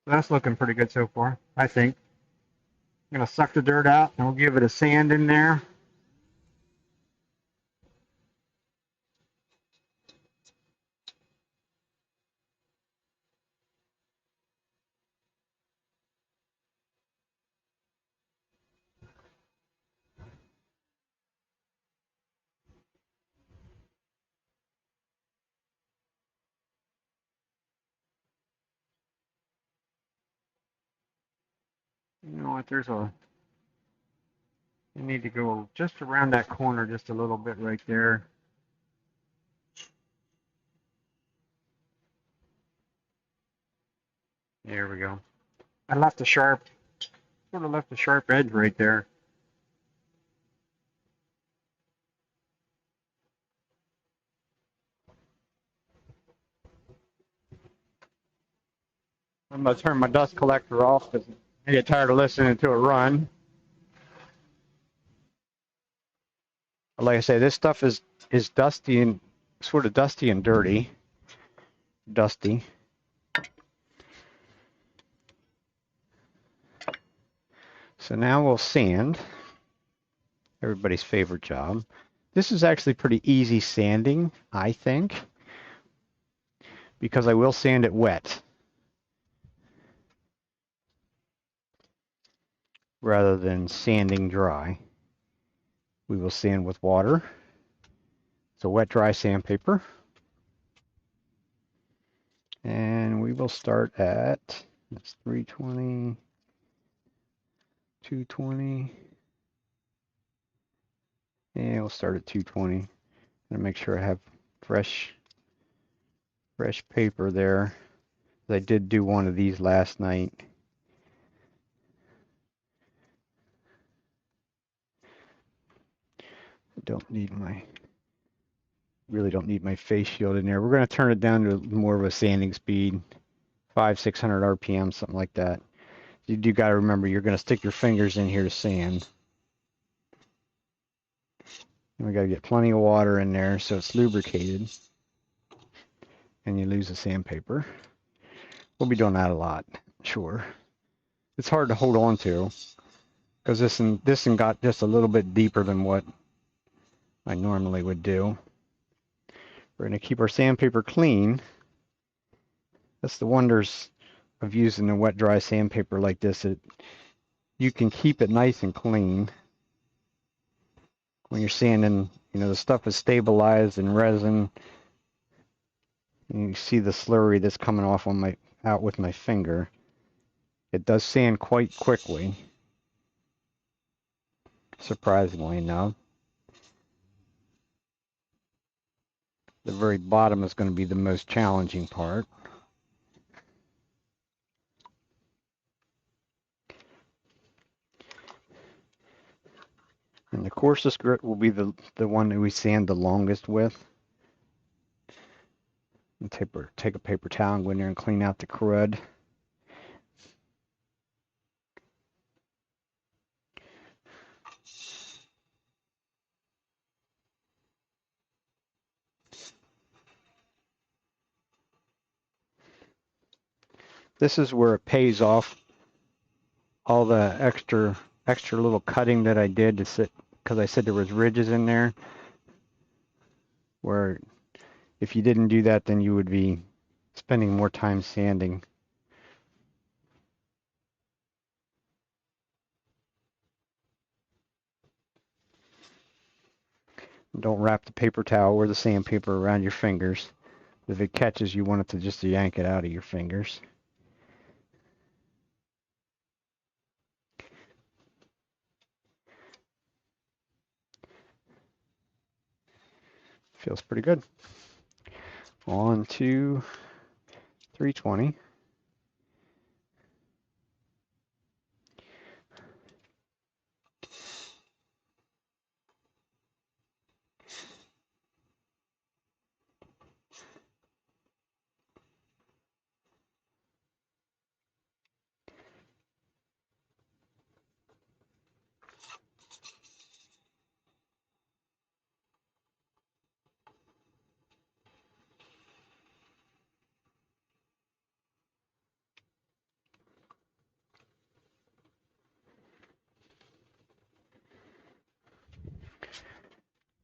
That's looking pretty good so far, I think. I'm going to suck the dirt out and we'll give it a sand in there. You know what, you need to go just around that corner just a little bit right there. There we go. I left a sort of left a sharp edge right there. I'm going to turn my dust collector off because I get tired of listening to it run. Like I say, this stuff is dusty and sort of dusty and dirty. Dusty. So now we'll sand. Everybody's favorite job. This is actually pretty easy sanding, I think, because I will sand it wet rather than sanding dry. We will sand with water. It's a wet dry sandpaper. And we will start at, it's 320, 220. And we'll start at 220. And make sure I have fresh paper there. I did do one of these last night. Really don't need my face shield in there. We're going to turn it down to more of a sanding speed, 500-600 RPM, something like that. You do got to remember you're going to stick your fingers in here to sand. And we got to get plenty of water in there so it's lubricated. And you lose the sandpaper. We'll be doing that a lot, sure. It's hard to hold on to because this one got just a little bit deeper than what I normally would do. We're going to keep our sandpaper clean. That's the wonders of using a wet dry sandpaper like this. You can keep it nice and clean. When you're sanding, the stuff is stabilized in resin. And you see the slurry that's coming off out with my finger. It does sand quite quickly, surprisingly enough. The very bottom is going to be the most challenging part. And the coarsest grit will be the one that we sand the longest with. And take a paper towel and go in there and clean out the crud. This is where it pays off all the extra little cutting that I did because I said there was ridges in there where if you didn't do that, then you would be spending more time sanding. Don't wrap the paper towel or the sandpaper around your fingers. If it catches, you want it to just yank it out of your fingers. Feels pretty good. On to 320.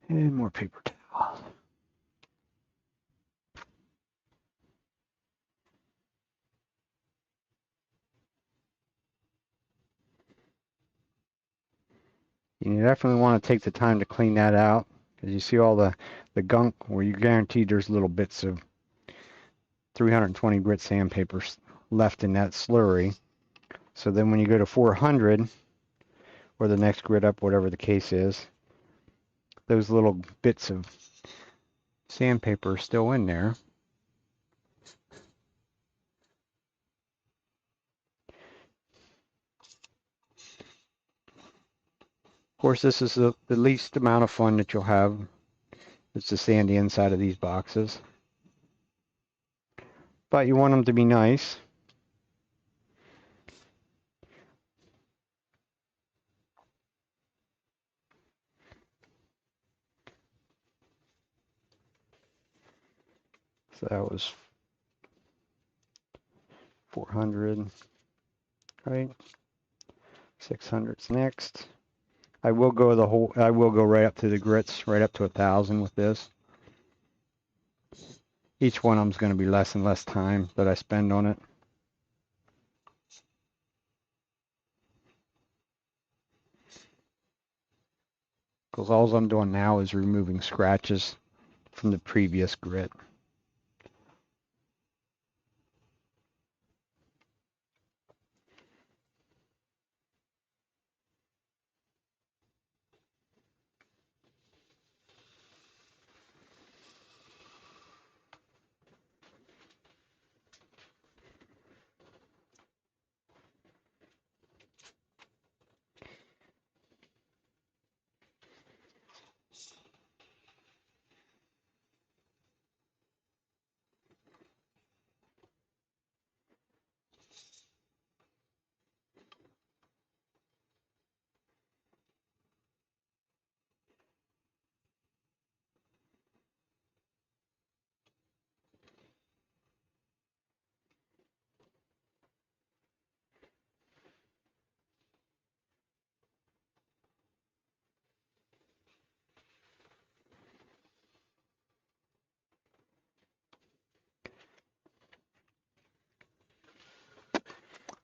And more paper towel. You definitely want to take the time to clean that out, because you see all the gunk where you're guaranteed there's little bits of 320 grit sandpaper left in that slurry. So then when you go to 400, or the next grit up, whatever the case is, those little bits of sandpaper are still in there. Of course, this is the least amount of fun that you'll have. It's to sand the inside of these boxes. But you want them to be nice. So that was 400, right? 600's next. I will go right up to the grits, right up to 1,000 with this. Each one of them is going to be less and less time that I spend on it. Because all I'm doing now is removing scratches from the previous grit.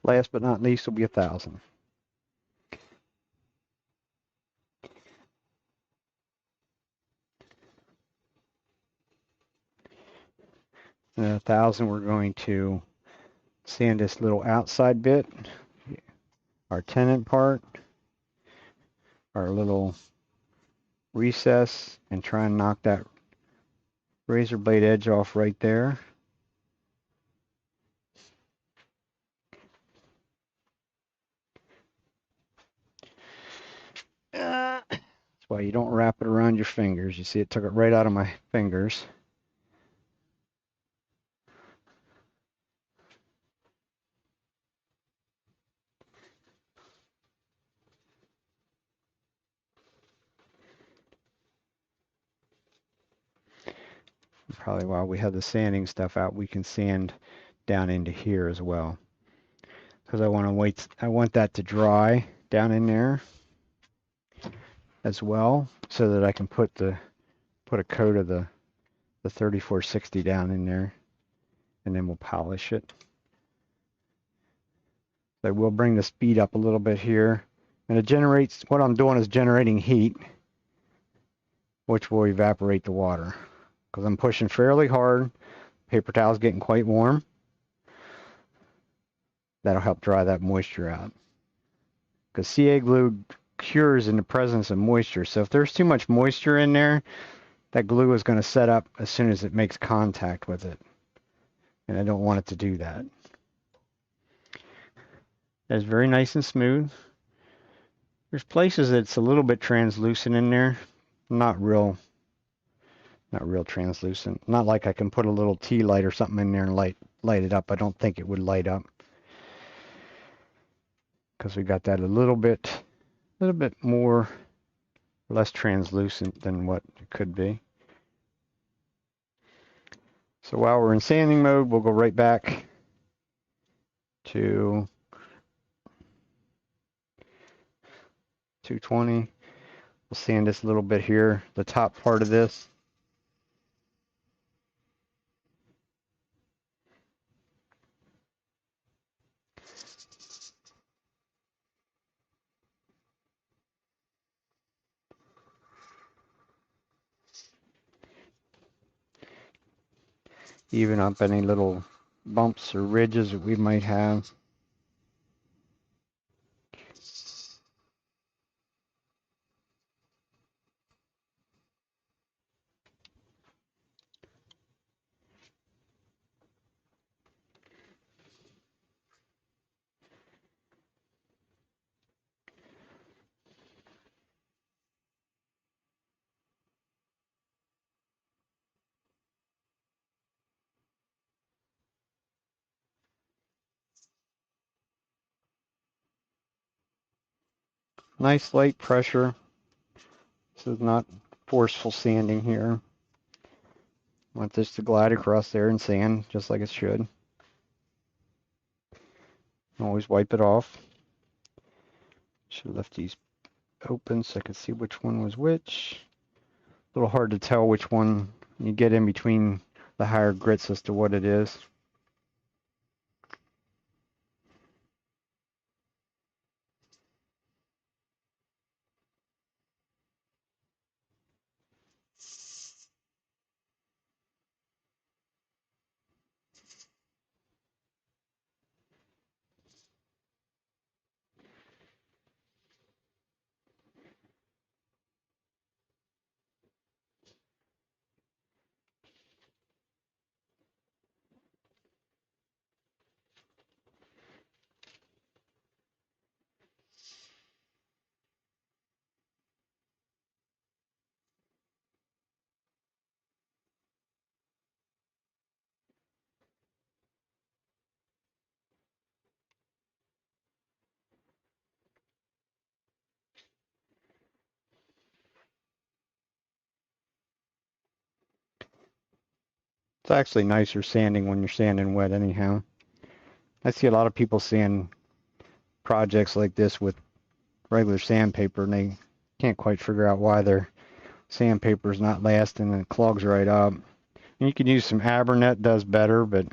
Last but not least will be 1,000. And 1,000, we're going to sand this little outside bit, our tenant part, our little recess, and try and knock that razor blade edge off right there. That's why you don't wrap it around your fingers. You see it took it right out of my fingers. Probably while we have the sanding stuff out, we can sand down into here as well. Because I want that to dry down in there as well, so that I can put a coat of the 3460 down in there, and then we'll polish it. I will bring the speed up a little bit here, and it generates, what I'm doing is generating heat, which will evaporate the water. Because I'm pushing fairly hard, paper towel's getting quite warm. That'll help dry that moisture out. Because CA glue cures in the presence of moisture, so if there's too much moisture in there, that glue is going to set up as soon as it makes contact with it. And I don't want it to do that. It's very nice and smooth. There's places that's a little bit translucent in there. Not real translucent. Not like I can put a little tea light or something in there and light it up. I don't think it would light up. Because we got that a little bit more, less translucent than what it could be. So while we're in sanding mode, we'll go right back to 220. We'll sand this a little bit here, the top part of this. Even up any little bumps or ridges that we might have. Nice light pressure. This is not forceful sanding here. Want this to glide across there and sand just like it should. Always wipe it off. Should have left these open so I could see which one was which. A little hard to tell which one you get in between the higher grits as to what it is. It's actually nicer sanding when you're sanding wet anyhow. I see a lot of people sand projects like this with regular sandpaper and they can't quite figure out why their sandpaper is not lasting and it clogs right up. And you can use some Abernet, does better, but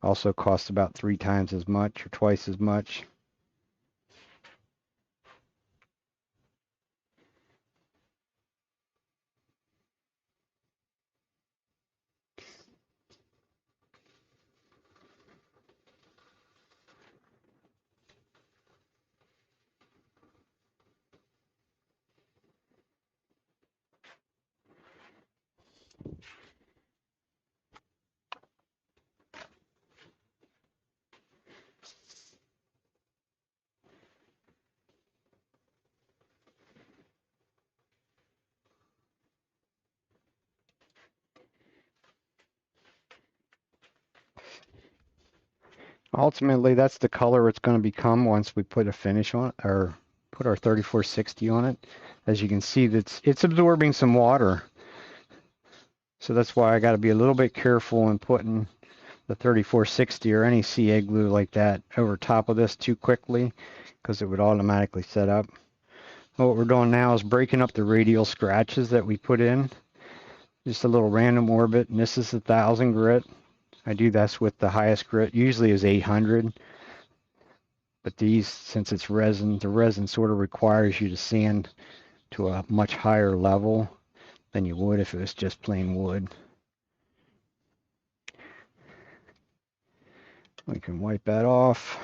also costs about 3 times as much or twice as much. Ultimately, that's the color it's going to become once we put a finish on it, or put our 3460 on it. As you can see, it's absorbing some water. So that's why I got to be a little bit careful in putting the 3460 or any CA glue like that over top of this too quickly, because it would automatically set up. What we're doing now is breaking up the radial scratches that we put in. Just a little random orbit, and this is 1,000 grit. I do this with the highest grit, usually is 800. But these, since it's resin, the resin sort of requires you to sand to a much higher level than you would if it was just plain wood. We can wipe that off.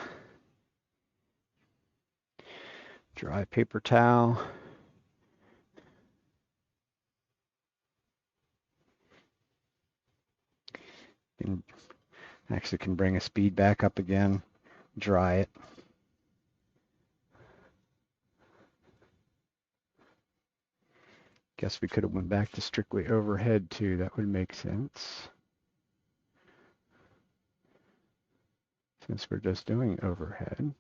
Dry paper towel. And actually can bring a speed back up again, dry it. Guess we could have went back to strictly overhead too. That would make sense. Since we're just doing overhead.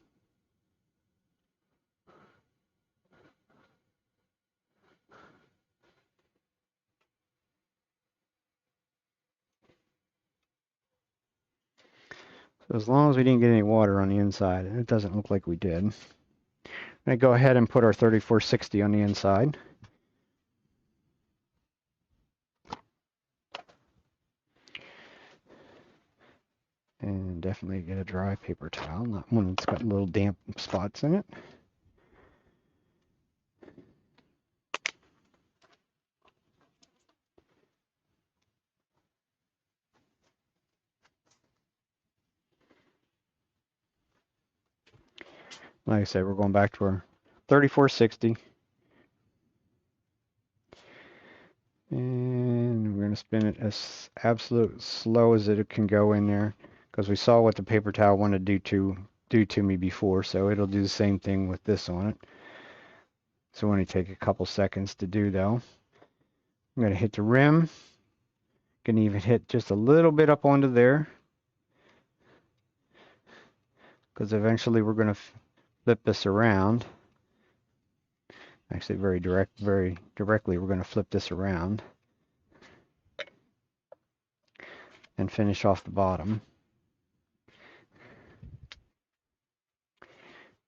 So as long as we didn't get any water on the inside, and it doesn't look like we did, going to go ahead and put our 3460 on the inside. And definitely get a dry paper towel, not one that's got little damp spots in it. Like I said, we're going back to our 3460. And we're going to spin it as absolute slow as it can go in there, because we saw what the paper towel wanted to do to me before, so it'll do the same thing with this on it. So only take a couple seconds to do though. I'm going to hit the rim. Can even hit just a little bit up onto there, because eventually we're going to flip this around. Actually, very directly, we're going to flip this around and finish off the bottom.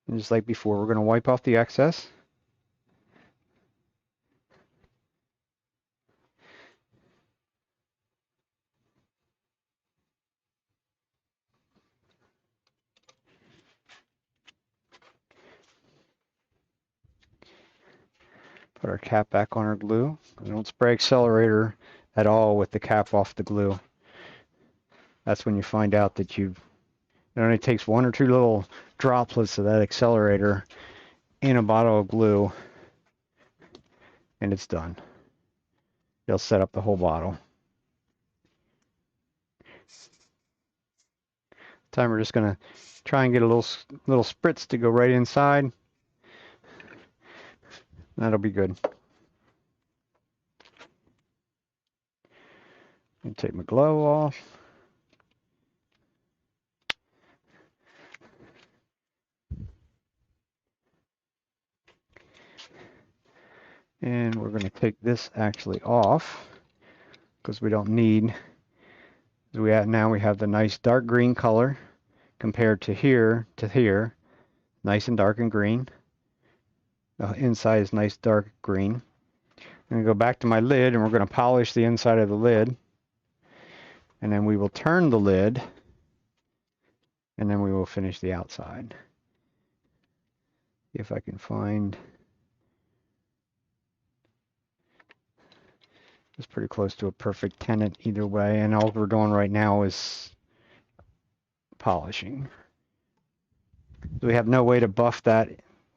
And just like before, we're going to wipe off the excess. Put our cap back on our glue. We don't spray accelerator at all with the cap off the glue. That's when you find out that it only takes 1 or 2 little droplets of that accelerator in a bottle of glue, and it's done. It'll set up the whole bottle. Time we're just going to try and get a little spritz to go right inside. That'll be good. And take my glove off. And we're going to take this actually off, because we don't need, now we have the nice dark green color compared to here, nice and dark and green. The inside is nice dark green. I'm going to go back to my lid, and we're going to polish the inside of the lid. And then we will turn the lid, and then we will finish the outside. If I can find, it's pretty close to a perfect tenon either way, and all we're doing right now is polishing. So we have no way to buff that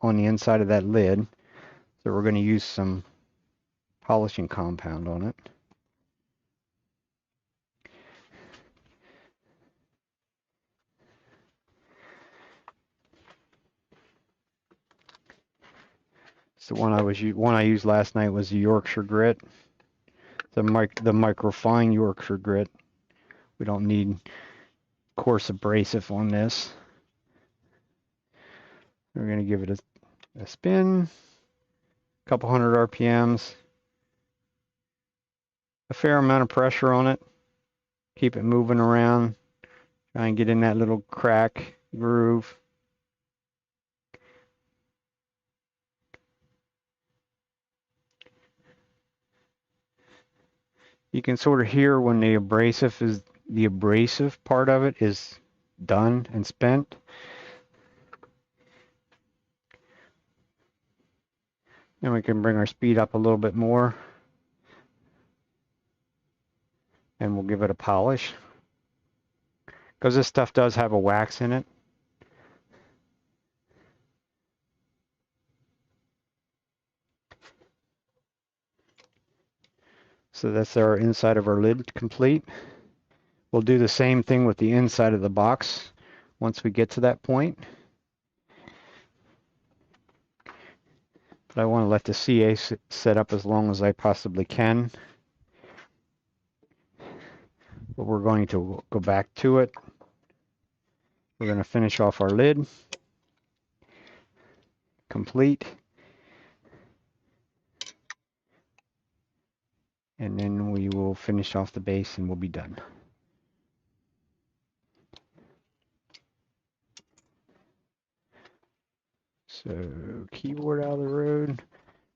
on the inside of that lid, so we're going to use some polishing compound on it. So the one I used last night was the Yorkshire grit, the microfine Yorkshire grit. We don't need coarse abrasive on this. We're going to give it a spin, a couple hundred RPMs, a fair amount of pressure on it. Keep it moving around. Try and get in that little crack groove. You can sort of hear when the abrasive part of it is done and spent. And we can bring our speed up a little bit more. And we'll give it a polish. Because this stuff does have a wax in it. So that's our inside of our lid complete. We'll do the same thing with the inside of the box once we get to that point. But I want to let the CA set up as long as I possibly can. But we're going to go back to it. We're going to finish off our lid. Complete. And then we will finish off the base and we'll be done. So keyboard out of the road.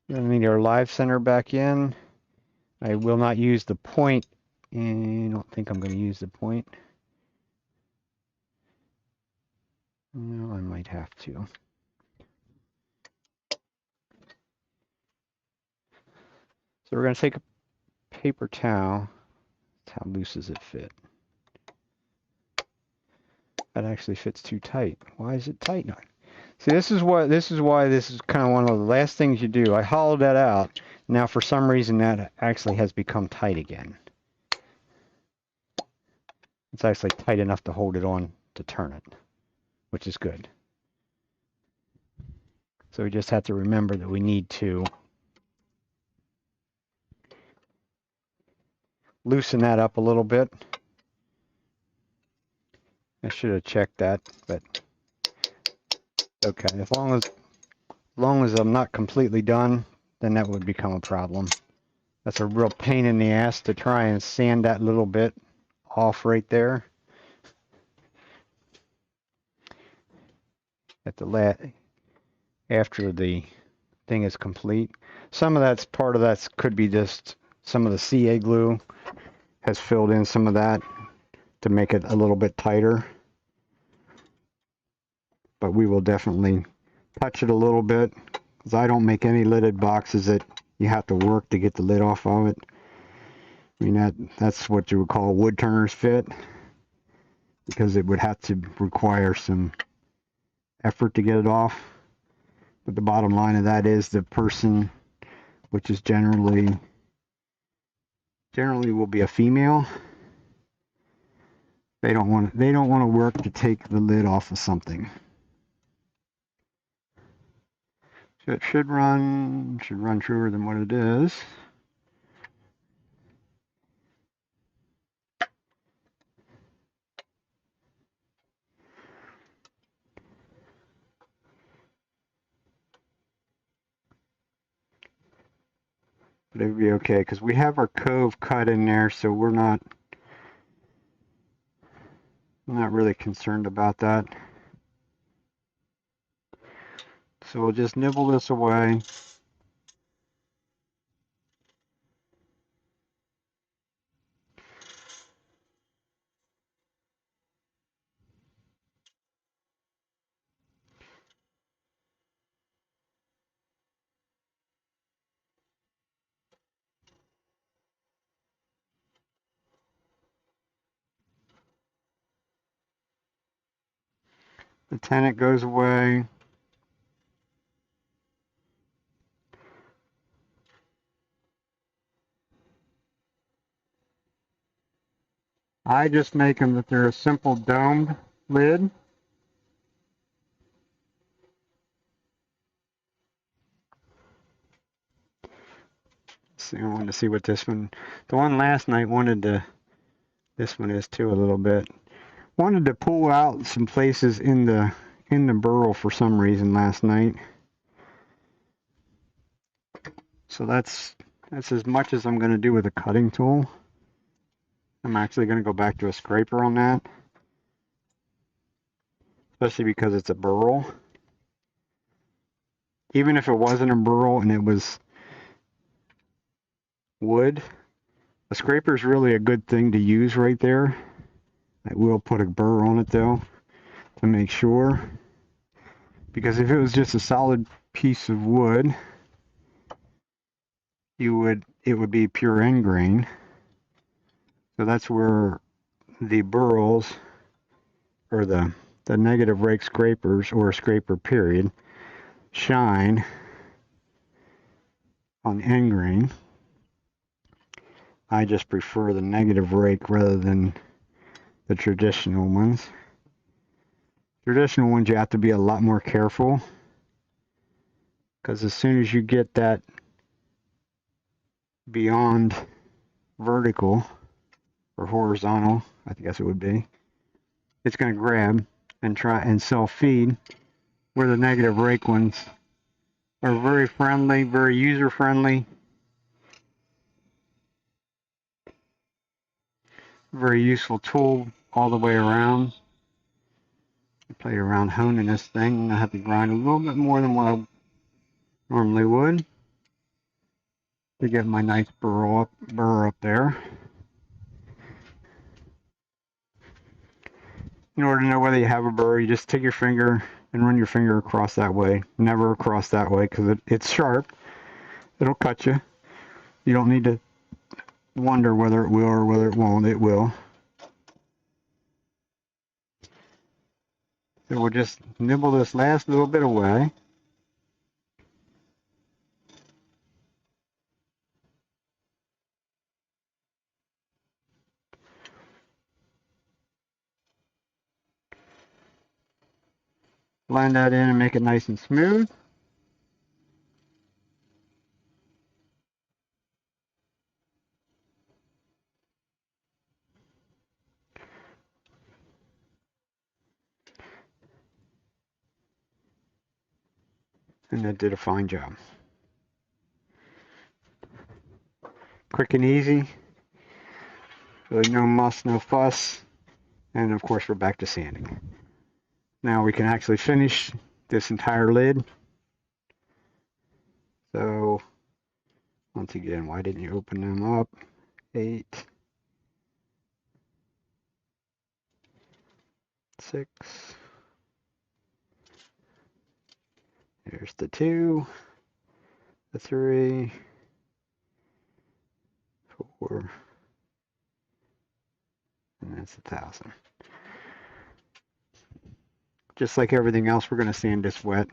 We're going to need our live center back in. I will not use the point, and I don't think I'm going to use the point. No, I might have to. So we're going to take a paper towel. How loose does it fit? That actually fits too tight. Why is it tight now? See, this is why this is kind of one of the last things you do. I hollowed that out. Now for some reason that actually has become tight again. It's actually tight enough to hold it on to turn it, which is good. So we just have to remember that we need to loosen that up a little bit. I should have checked that, but okay. As long as I'm not completely done, then that would become a problem. That's a real pain in the ass to try and sand that little bit off right there. At the after the thing is complete. Some of that's part of that could be just some of the CA glue has filled in some of that to make it a little bit tighter. But we will definitely touch it a little bit, because I don't make any lidded boxes that you have to work to get the lid off of it. I mean, that's what you would call a wood turner's fit, because it would have to require some effort to get it off. But the bottom line of that is the person, which is generally will be a female, they don't want to work to take the lid off of something. So it should run truer than what it is. But it would be okay, because we have our cove cut in there, so we're not really concerned about that. So we'll just nibble this away. The tenant goes away. I just make them that they're a simple domed lid. See, I wanted to see what this one, the one last night wanted to, this one is too a little bit. Wanted to pull out some places in the burl for some reason last night. So that's as much as I'm going to do with a cutting tool. I'm actually going to go back to a scraper on that, especially because it's a burl. Even if it wasn't a burl and it was wood, a scraper is really a good thing to use right there. I will put a burr on it though to make sure, because if it was just a solid piece of wood, it would be pure end grain. So that's where the burls, or the negative rake scrapers, or a scraper period, shine on end grain. I just prefer the negative rake rather than the traditional ones. Traditional ones you have to be a lot more careful, because as soon as you get that beyond vertical or horizontal, I guess it would be, it's going to grab and try and self-feed, where the negative rake ones are very friendly, very user-friendly, very useful tool all the way around. Play around honing this thing. I have to grind a little bit more than what I normally would to get my nice burr up there. In order to know whether you have a burr, you just take your finger and run your finger across that way. Never across that way because it's sharp. It'll cut you. You don't need to wonder whether it will or whether it won't. It will. So we'll just nibble this last little bit away. Blend that in and make it nice and smooth. And that did a fine job. Quick and easy. Really no muss, no fuss. And of course we're back to sanding. Now we can actually finish this entire lid. So once again, why didn't you open them up? 8, 6. There's the 2, the 3, 4, and that's 1,000. Just like everything else, we're going to sand this wet.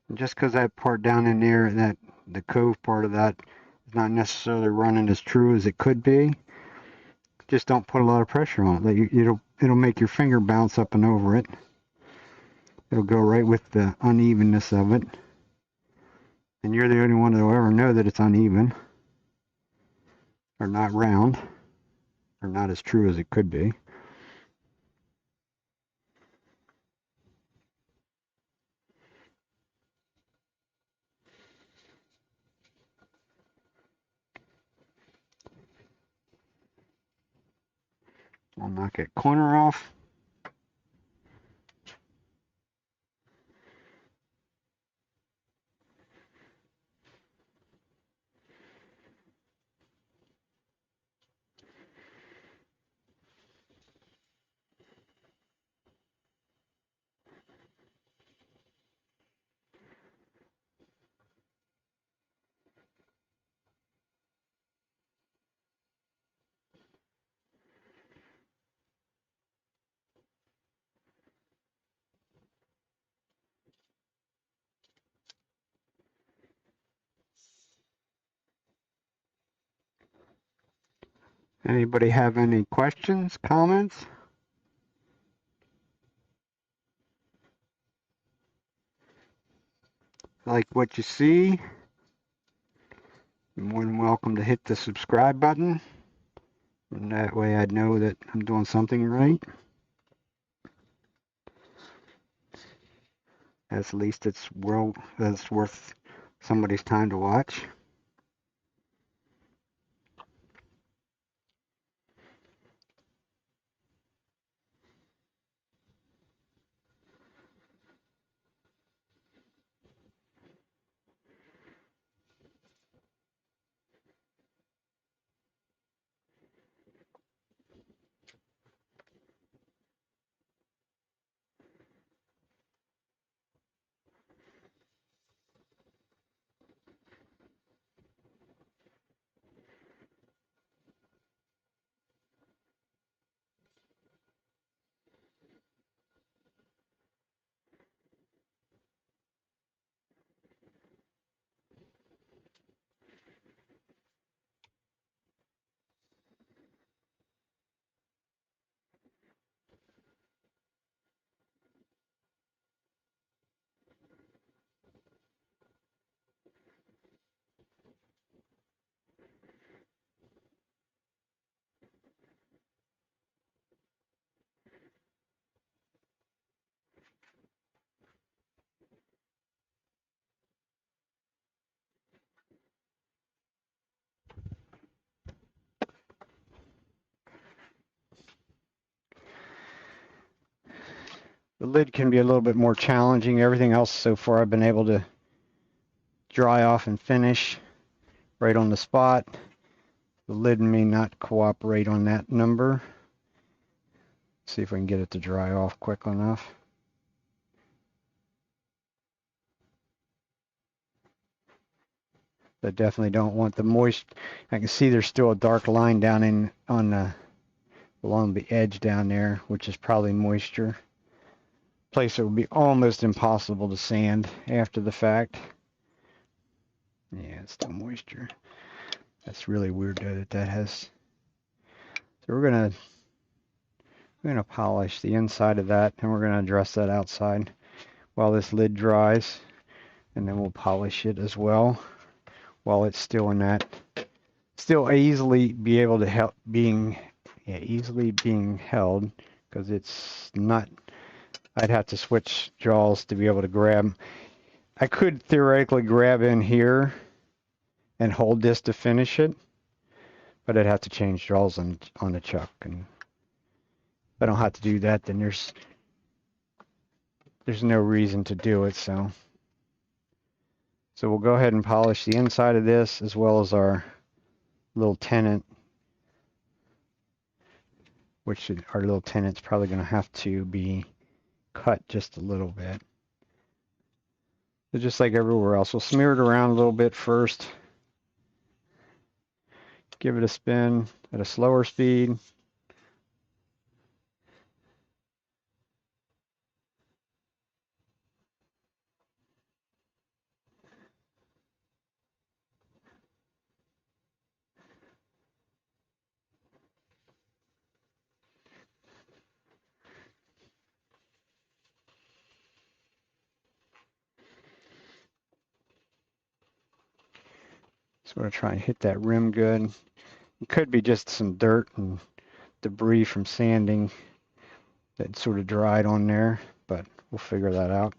And just because that part down in there, that the cove part of that is not necessarily running as true as it could be, just don't put a lot of pressure on it. It'll make your finger bounce up and over it. It'll go right with the unevenness of it. And you're the only one that will ever know that it's uneven, or not round, or not as true as it could be. I'll knock that corner off. Anybody have any questions, comments? Like what you see, you're more than welcome to hit the subscribe button. And that way I'd know that I'm doing something right. At least it's worth somebody's time to watch. The lid can be a little bit more challenging. Everything else so far I've been able to dry off and finish right on the spot. The lid may not cooperate on that number. See if we can get it to dry off quick enough. I definitely don't want the moist. I can see there's still a dark line down in on the along the edge down there, which is probably moisture. Place it would be almost impossible to sand after the fact. Yeah, it's still moisture. That's really weird though that has. So we're gonna polish the inside of that, and we're gonna address that outside while this lid dries, and then we'll polish it as well while it's still in that. Still easily be able to help easily being held because it's not. I'd have to switch jaws to be able to grab. I could theoretically grab in here and hold this to finish it, but I'd have to change jaws on the chuck, and if I don't have to do that, then there's no reason to do it. So we'll go ahead and polish the inside of this as well as our little tenant, which our little tenant's probably going to have to be cut just a little bit. So just like everywhere else, we'll smear it around a little bit first. Give it a spin at a slower speed. So we're going to try and hit that rim good. It could be just some dirt and debris from sanding that sort of dried on there, but we'll figure that out.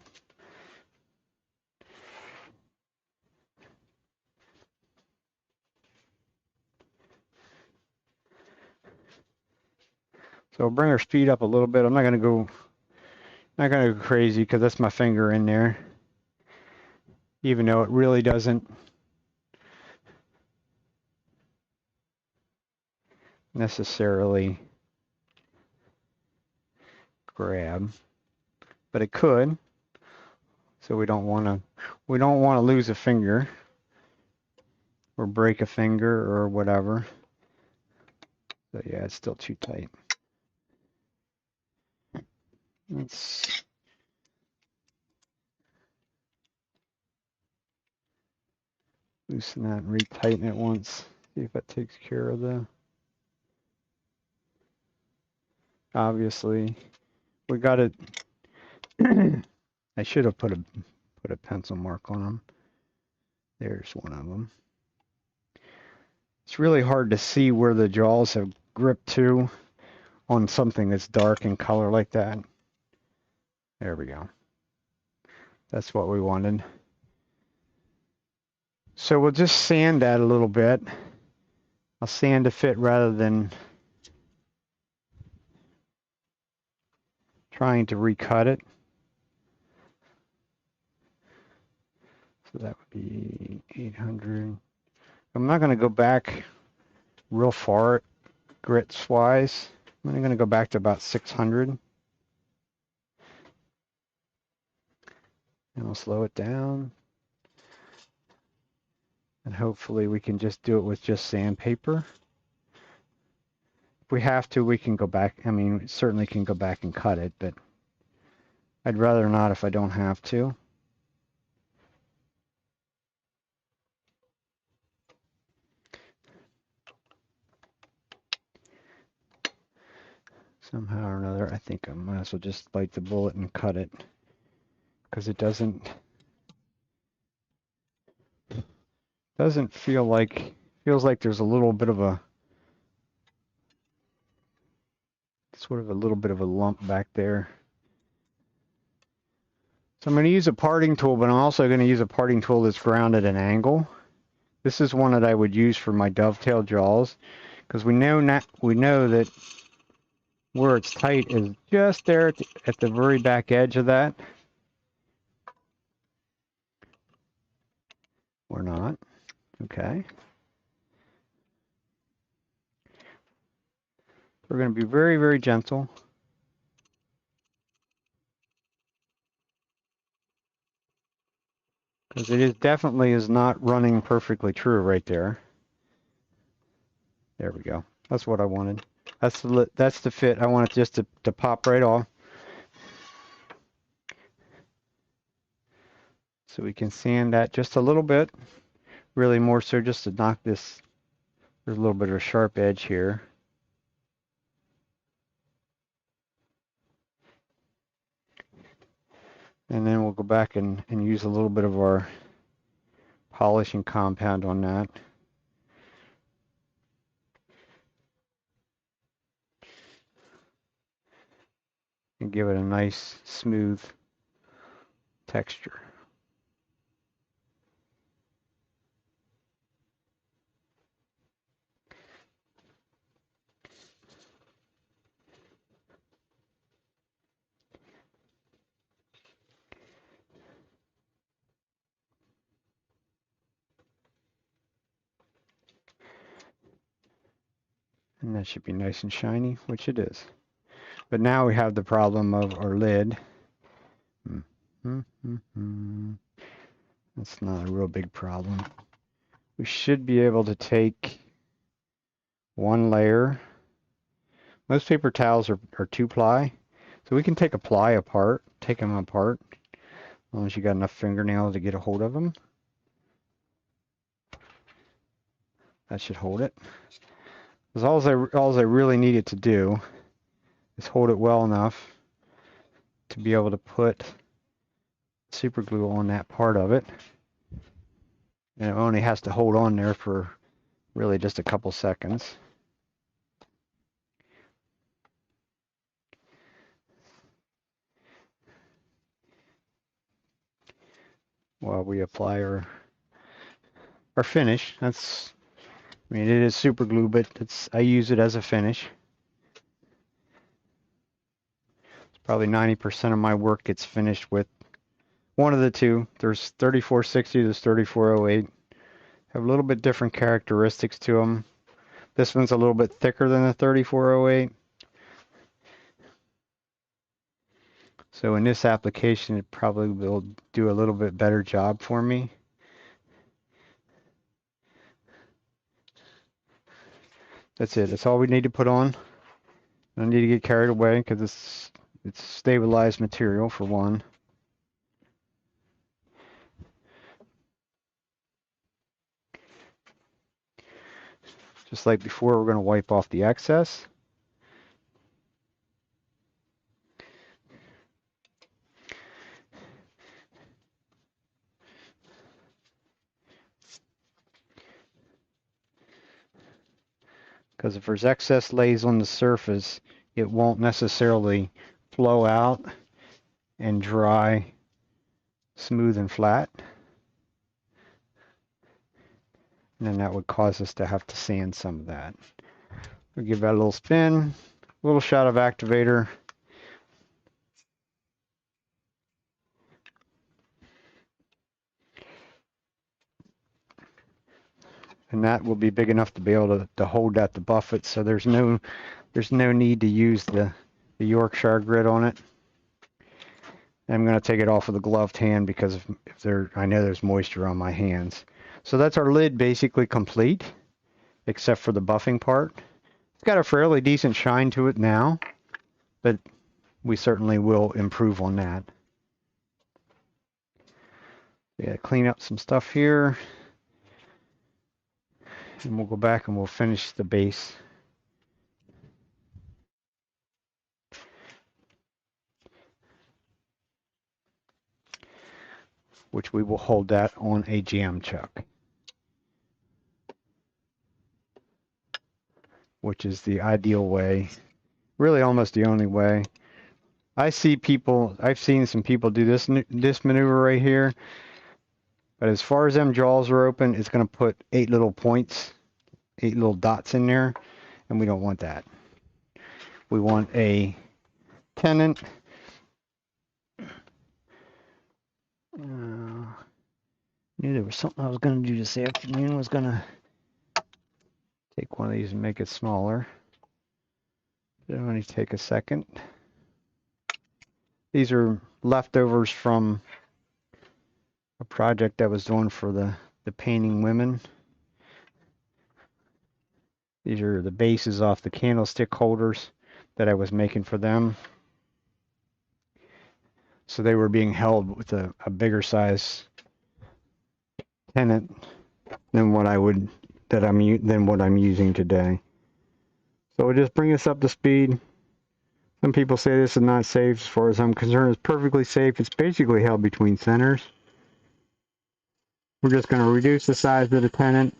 So we'll bring our speed up a little bit. I'm not going to go crazy because that's my finger in there, even though it really doesn't necessarily grab, but it could. So we don't want to lose a finger or break a finger or whatever. So yeah, it's still too tight. Let's loosen that and retighten it once. See if that takes care of the. Obviously, we got it. I should have put a pencil mark on them. There's one of them. It's really hard to see where the jaws have gripped to on something that's dark in color like that. There we go. That's what we wanted. So we'll just sand that a little bit. I'll sand to fit rather than trying to recut it. So that would be 800. I'm not going to go back real far grits wise. I'm going to go back to about 600. And we'll slow it down. And hopefully we can just do it with just sandpaper. If we have to, we can go back. I mean, we certainly can go back and cut it, but I'd rather not if I don't have to. Somehow or another, I think I might as well just bite the bullet and cut it, because it doesn't feel like, feels like there's a little bit of a, sort of a little bit of a lump back there. So I'm going to use a parting tool, but I'm also going to use a parting tool that's grounded at an angle. This is one that I would use for my dovetail jaws, because we know that where it's tight is just there at the very back edge of that. Or not. Okay. We're going to be very, very gentle. Because it is definitely is not running perfectly true right there. There we go. That's what I wanted. That's the fit. I want it just to pop right off. So we can sand that just a little bit. Really more so just to knock this. There's a little bit of a sharp edge here. And then we'll go back and use a little bit of our polishing compound on that. And give it a nice smooth texture. And that should be nice and shiny, which it is. But now we have the problem of our lid. That's not a real big problem. We should be able to take one layer. Most paper towels are 2-ply, so we can take a ply apart, take them apart, as long as you got enough fingernail to get a hold of them. That should hold it. Because all I really needed to do is hold it well enough to be able to put super glue on that part of it. And it only has to hold on there for really just a couple seconds. While we apply our finish. I mean, it is super glue, but I use it as a finish. It's probably 90% of my work gets finished with one of the two. There's 3460, there's 3408. Have a little bit different characteristics to them. This one's a little bit thicker than the 3408. So in this application, it probably will do a little bit better job for me. That's it. That's all we need to put on. I don't need to get carried away because it's stabilized material for one. Just like before, we're going to wipe off the excess. Because if there's excess lays on the surface, it won't necessarily flow out and dry smooth and flat. And then that would cause us to have to sand some of that. We'll give that a little spin, a little shot of activator. And that will be big enough to be able to hold that to buff it. So there's no need to use the Yorkshire grit on it. I'm going to take it off with a gloved hand because I know there's moisture on my hands. So that's our lid basically complete, except for the buffing part. It's got a fairly decent shine to it now, but we certainly will improve on that. We got to clean up some stuff here, and we'll go back and we'll finish the base. Which we will hold that on a jam chuck, which is the ideal way, really almost the only way. I've seen some people do this maneuver right here, but as far as them jaws are open, it's going to put 8 little points, 8 little dots in there, and we don't want that. we want a tenant. Knew there was something I was going to do this afternoon. Was going to take one of these and make it smaller. It'll only take a second. These are leftovers from a project I was doing for the painting women. These are the bases off the candlestick holders that I was making for them. So they were being held with a bigger size tenant than what I'm using today. So we'll just bring us up to speed. Some people say this is not safe. As far as I'm concerned, it's perfectly safe. It's basically held between centers. We're just going to reduce the size of the tenant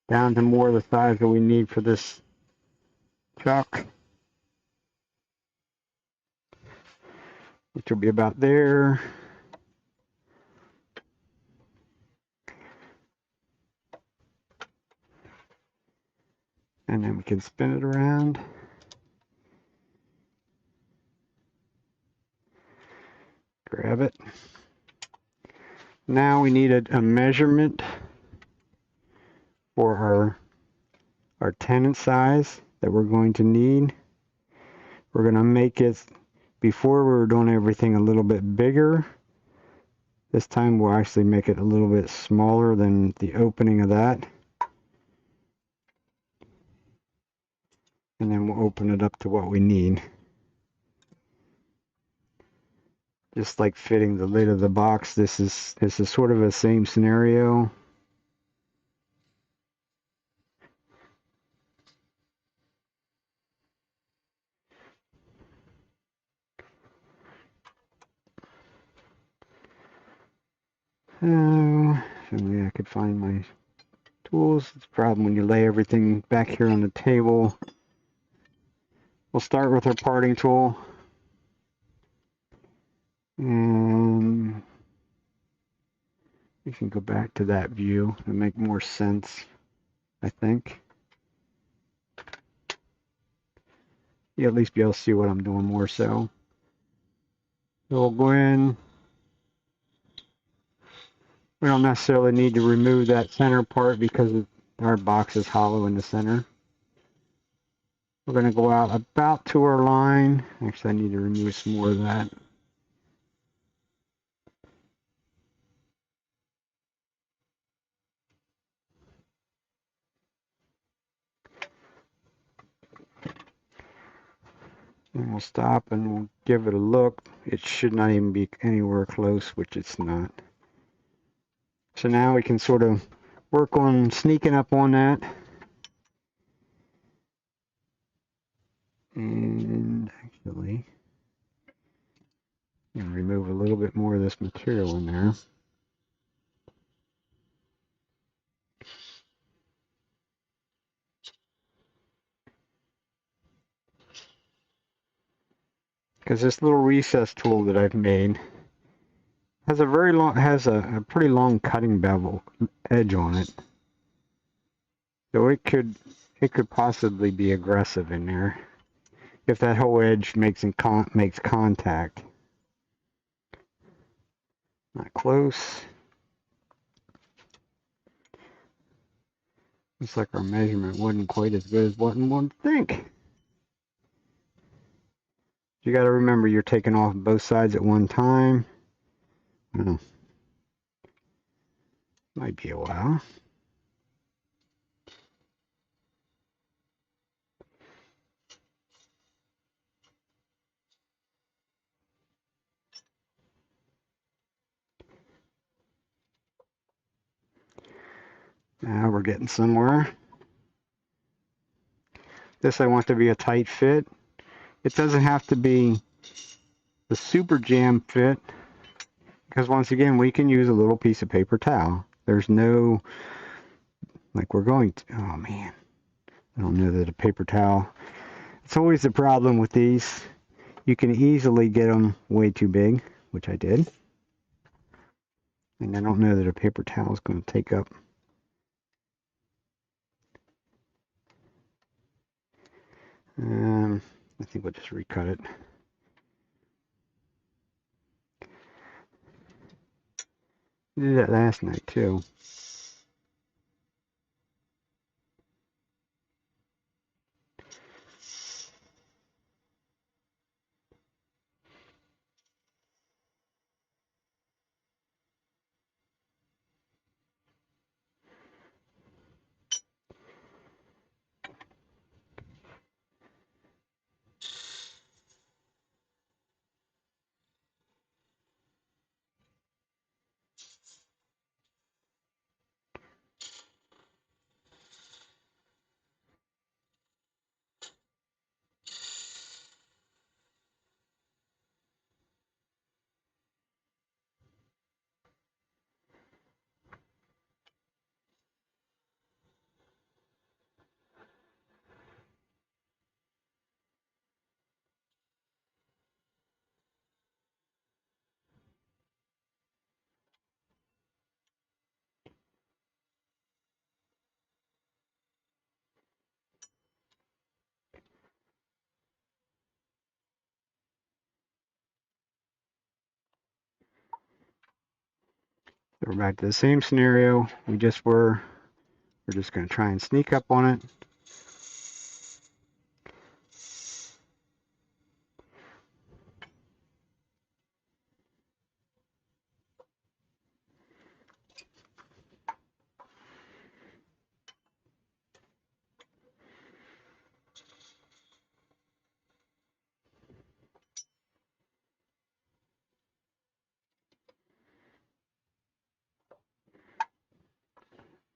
down to more the size that we need for this chuck, which will be about there. And then we can spin it around. Grab it. Now we need a measurement for our tenant size that we're going to need. We're going to make it, before we were doing everything a little bit bigger. This time we'll actually make it a little bit smaller than the opening of that. And then we'll open it up to what we need. Just like fitting the lid of the box, this is sort of the same scenario. If only I could find my tools. It's a problem when you lay everything back here on the table. We'll start with our parting tool. And we can go back to that view and make more sense, I think. You'll at least be able to see what I'm doing more so. So we'll go in. We don't necessarily need to remove that center part because our box is hollow in the center. We're going to go out about to our line. Actually, I need to remove some more of that. And we'll stop and we'll give it a look. It should not even be anywhere close, which it's not. So now we can sort of work on sneaking up on that. And actually, I'm going to remove a little bit more of this material in there. Because this little recess tool that I've made has a pretty long cutting bevel edge on it. So it could possibly be aggressive in there if that whole edge makes contact. Not close. Looks like our measurement wasn't quite as good as what one would think. You got to remember you're taking off both sides at one time. Oh, might be a while. Now we're getting somewhere. This I want to be a tight fit. It doesn't have to be the super jam fit, because once again we can use a little piece of paper towel. There's no, like we're going to, oh man, I don't know that a paper towel, it's always the problem with these. You can easily get them way too big, which I did. And I don't know that a paper towel is going to take up. I think we'll just recut it. We did that last night too. So we're back to the same scenario we just were. We're just going to try and sneak up on it.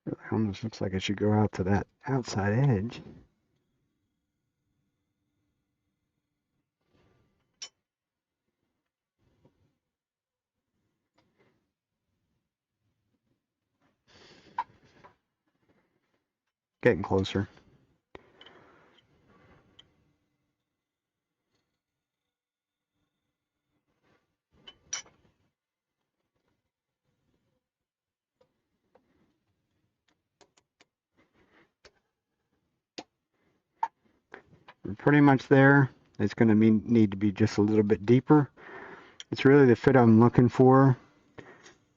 It almost looks like it should go out to that outside edge. Getting closer. We're pretty much there. It's going to need to be just a little bit deeper. It's really the fit I'm looking for.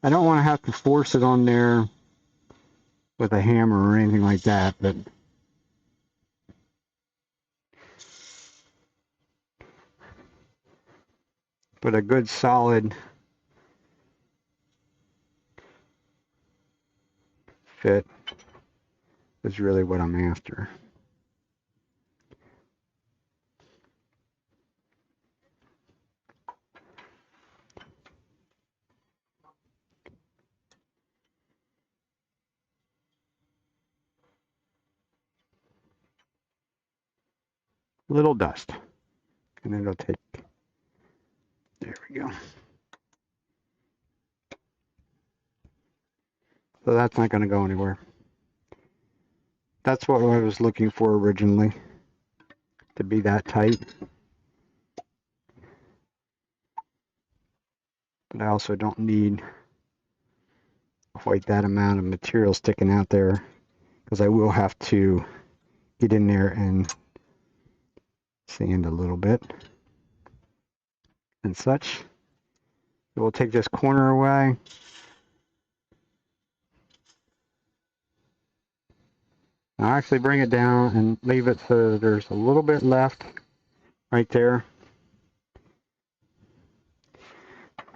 I don't want to have to force it on there with a hammer or anything like that, but a good solid fit is really what I'm after. Little dust, and it'll take. There we go. So that's not going to go anywhere. That's what I was looking for originally, to be that tight. But I also don't need quite that amount of material sticking out there, because I will have to get in there and sand a little bit and such. So we'll take this corner away. I'll actually bring it down and leave it so there's a little bit left right there.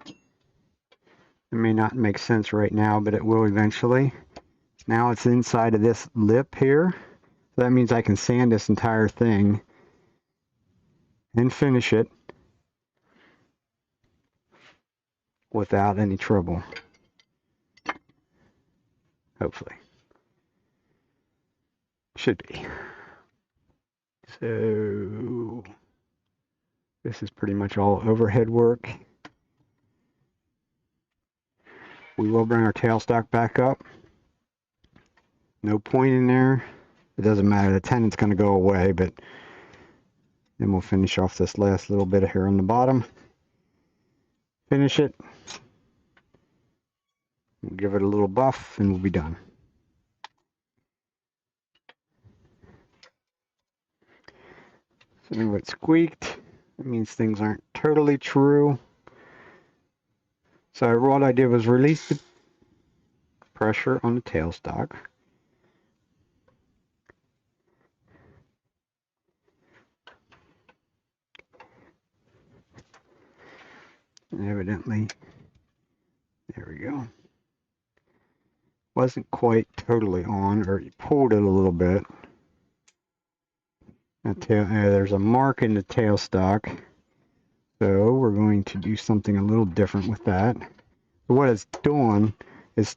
It may not make sense right now, but it will eventually. Now it's inside of this lip here. So that means I can sand this entire thing and finish it without any trouble. Hopefully. Should be. So this is pretty much all overhead work. We will bring our tailstock back up. No point in there. It doesn't matter. The tendon's going to go away, but then we'll finish off this last little bit here on the bottom. Finish it. We'll give it a little buff and we'll be done. So it squeaked. That means things aren't totally true. So what I did was release the pressure on the tailstock. And evidently, there we go. Wasn't quite totally on, or you pulled it a little bit. There's a mark in the tailstock. So we're going to do something a little different with that. But what it's doing is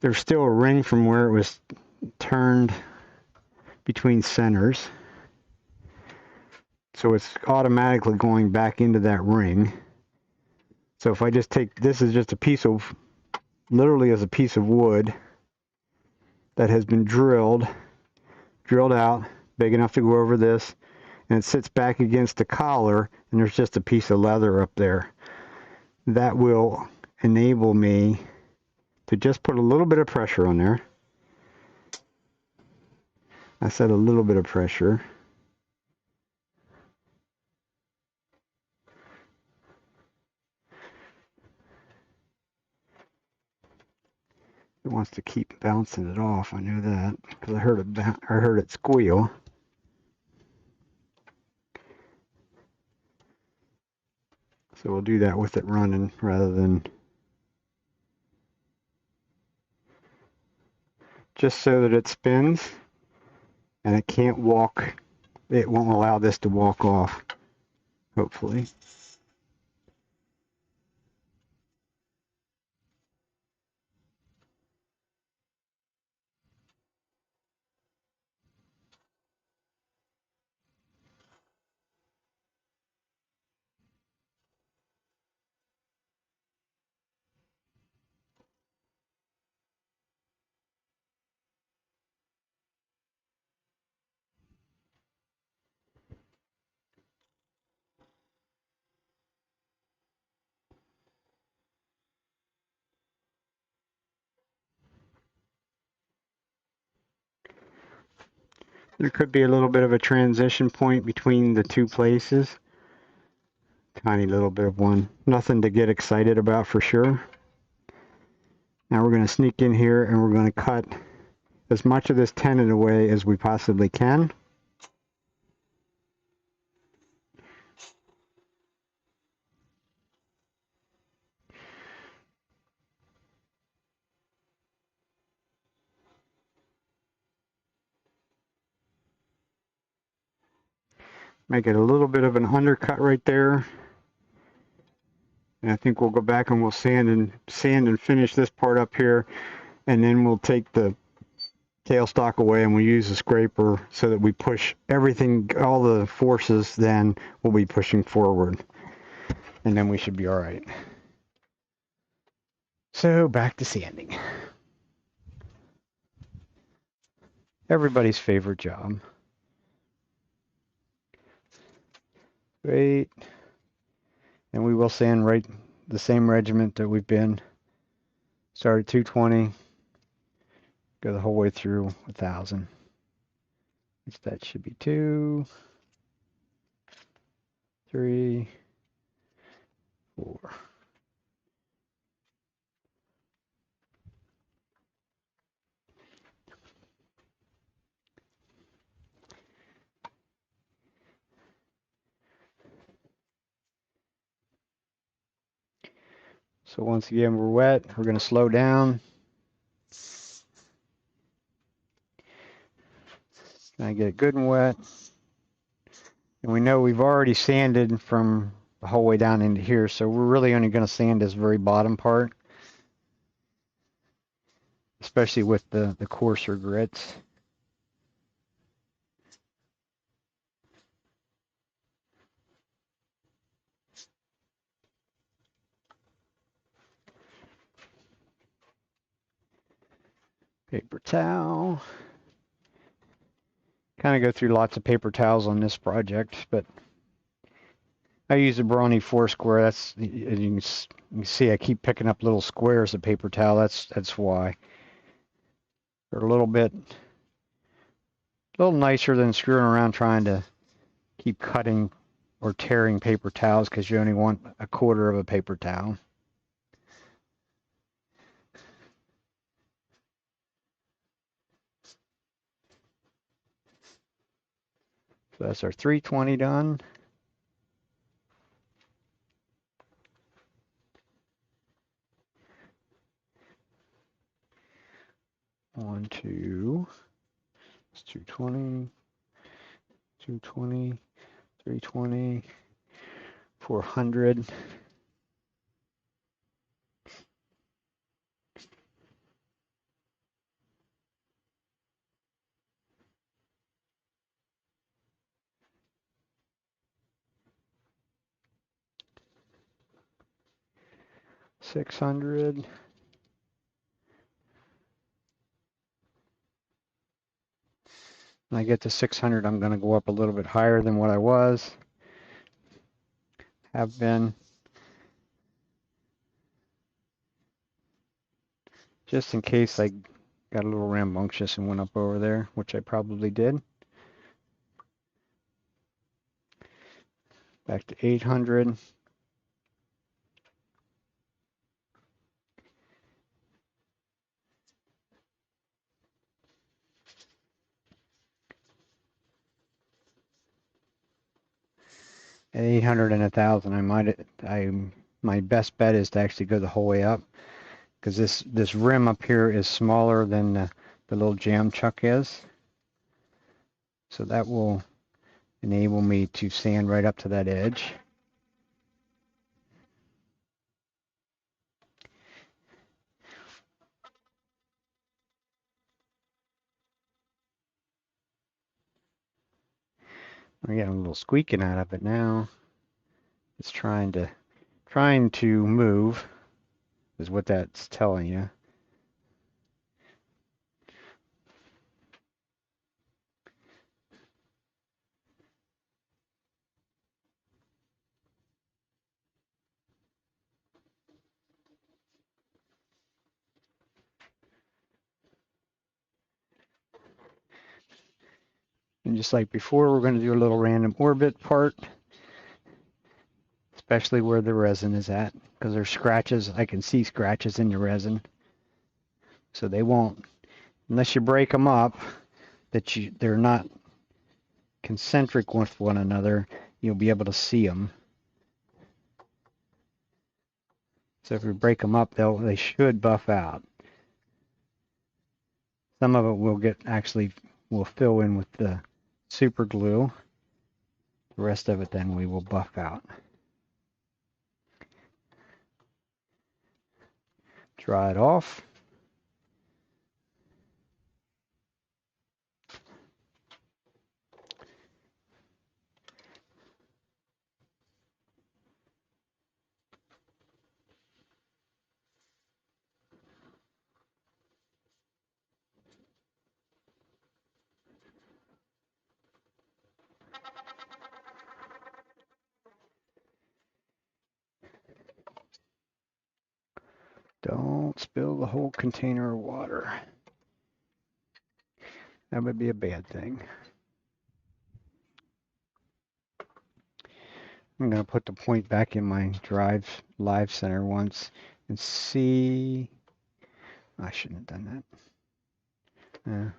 there's still a ring from where it was turned between centers. So it's automatically going back into that ring. So if I just take, this is just a piece of, literally as a piece of wood that has been drilled out, big enough to go over this, and it sits back against the collar, and there's just a piece of leather up there. That will enable me to just put a little bit of pressure on there. I said a little bit of pressure. It wants to keep bouncing it off. I knew that because I heard it squeal. So we'll do that with it running rather than just so that it spins and it can't walk. It won't allow this to walk off, hopefully. There could be a little bit of a transition point between the two places. Tiny little bit of one. Nothing to get excited about for sure. Now we're going to sneak in here and we're going to cut as much of this tenon away as we possibly can. Make it a little bit of an undercut right there. And I think we'll go back and we'll sand and finish this part up here, and then we'll take the tailstock away and we'll use a scraper so that we push everything, all the forces then we'll be pushing forward, and then we should be all right. So back to sanding. Everybody's favorite job. Great. And we will sand right the same regiment that we've been. Start at 220, go the whole way through 1,000. Which that should be 2, 3, 4. So once again, we're wet. We're going to slow down. Now get it good and wet. And we know we've already sanded from the whole way down into here, so we're really only going to sand this very bottom part, especially with the coarser grits. Paper towel. Kind of go through lots of paper towels on this project, but I use a Brawny 4 square. That's, you can see I keep picking up little squares of paper towel. That's why. They're a little nicer than screwing around trying to keep cutting or tearing paper towels because you only want a quarter of a paper towel. So that's our 320 done. One, two, it's 220, 220, 320, 400. $600. When I get to 600, I'm going to go up a little bit higher than what I was. Have been. Just in case I got a little rambunctious and went up over there, which I probably did. Back to 800. At 800 and 1,000, my best bet is to actually go the whole way up, because this rim up here is smaller than the little jam chuck is. So that will enable me to sand right up to that edge. We're getting a little squeaking out of it now. It's trying to move, is what that's telling you. And just like before, we're going to do a little random orbit part, especially where the resin is at, because there's scratches. I can see scratches in the resin. So they won't, unless you break them up, they're not concentric with one another, you'll be able to see them. So if we break them up, they should buff out. Some of it will fill in with the super glue. The rest of it then we will buff out. Dry it off. Don't spill the whole container of water. That would be a bad thing. I'm going to put the point back in my drive live center once and see. I shouldn't have done that.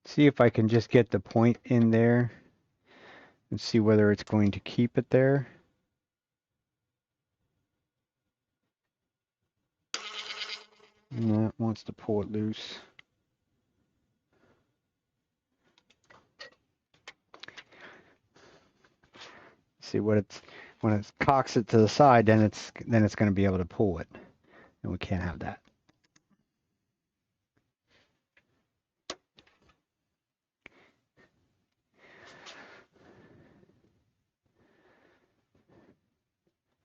See if I can just get the point in there and see whether it's going to keep it there. No, it wants to pull it loose. See what when it cocks it to the side, then it's going to be able to pull it, and we can't have that.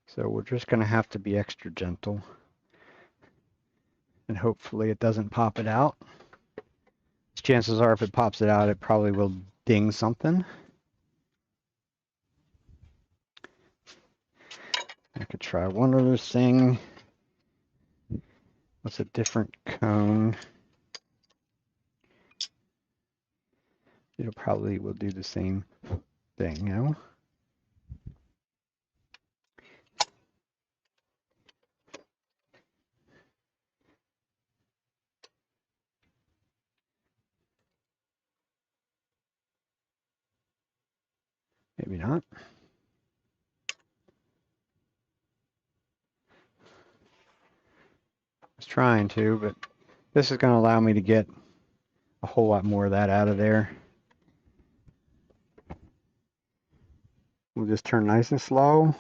So we're just going to have to be extra gentle, and hopefully it doesn't pop it out. Chances are if it pops it out, it probably will ding something. I could try one other thing. What's a different cone? It'll probably will do the same. thing, you know? Maybe not. I was trying to, but this is going to allow me to get a whole lot more of that out of there. We'll just turn nice and slow.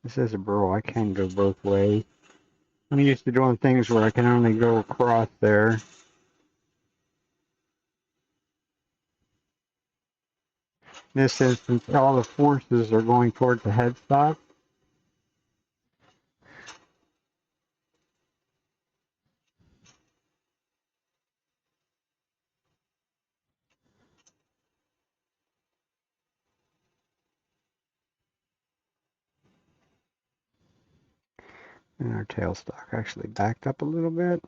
This is a burl. I can go both ways. I'm used to doing things where I can only go across there. In this instance, all the forces are going towards the headstock. And our tailstock actually backed up a little bit.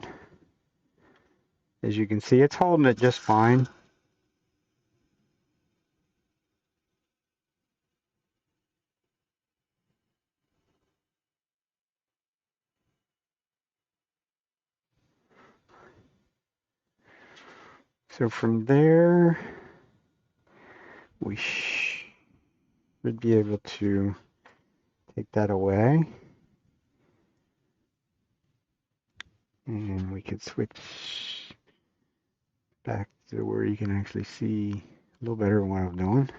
As you can see, it's holding it just fine. So from there, we should be able to take that away. And we could switch back to where you can actually see a little better what I'm doing.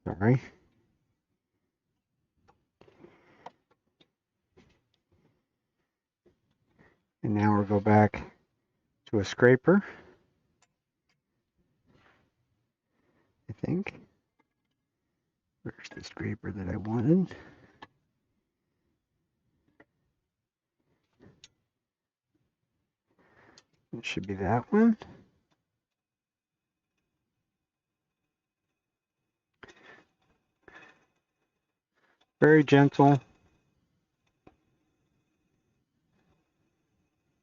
Sorry. And now we'll go back to a scraper, I think. Where's the scraper that I wanted? It should be that one. Very gentle.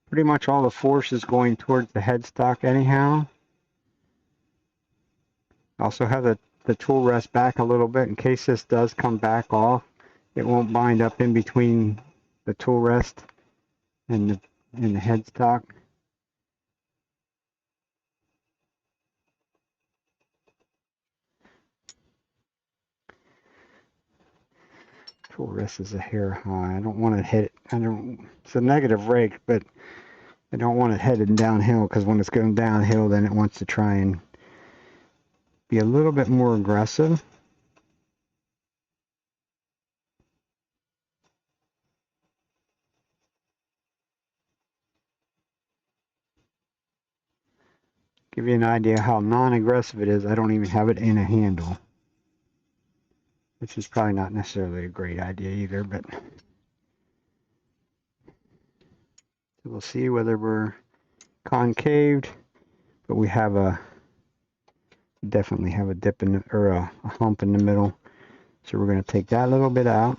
Pretty much all the force is going towards the headstock anyhow. Also have the tool rest back a little bit in case this does come back off. It won't bind up in between the tool rest and the headstock. Tool rest is a hair high. I don't want to hit it. It's a negative rake, but I don't want it headed downhill because when it's going downhill, then it wants to try and be a little bit more aggressive. Give you an idea how non-aggressive it is. I don't even have it in a handle, which is probably not necessarily a great idea either, but we'll see whether we're concaved, but we have definitely have a dip in or a hump in the middle. So we're going to take that little bit out.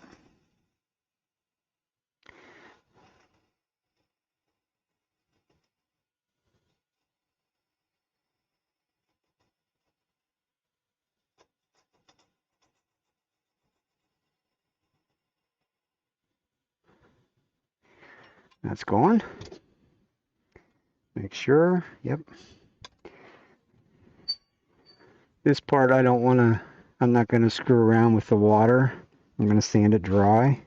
That's going. Make sure. Yep. This part I'm not going to screw around with the water. I'm going to sand it dry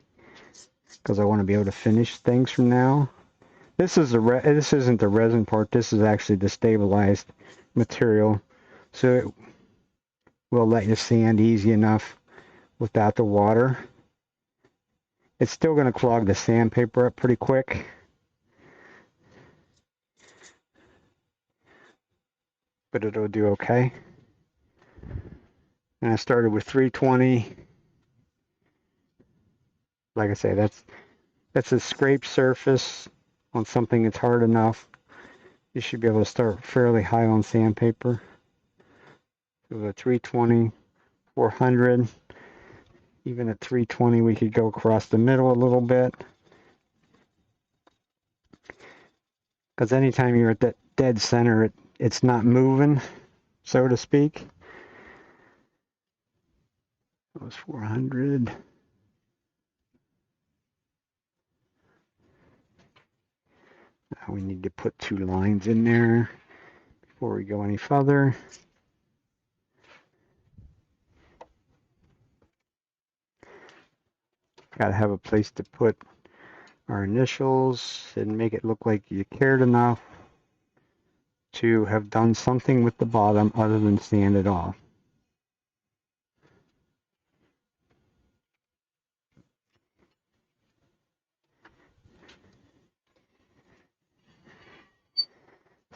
because I want to be able to finish things from now. This isn't the resin part. This is actually the stabilized material. So it will let you sand easy enough without the water. It's still going to clog the sandpaper up pretty quick. But it'll do okay. And I started with 320. Like I say, that's a scraped surface on something that's hard enough. You should be able to start fairly high on sandpaper. So the 320, 400. Even at 320, we could go across the middle a little bit. Because anytime you're at that dead center. It's not moving, so to speak. That was 400. Now we need to put 2 lines in there before we go any further. Got to have a place to put our initials and make it look like you cared enough to have done something with the bottom other than sand it off.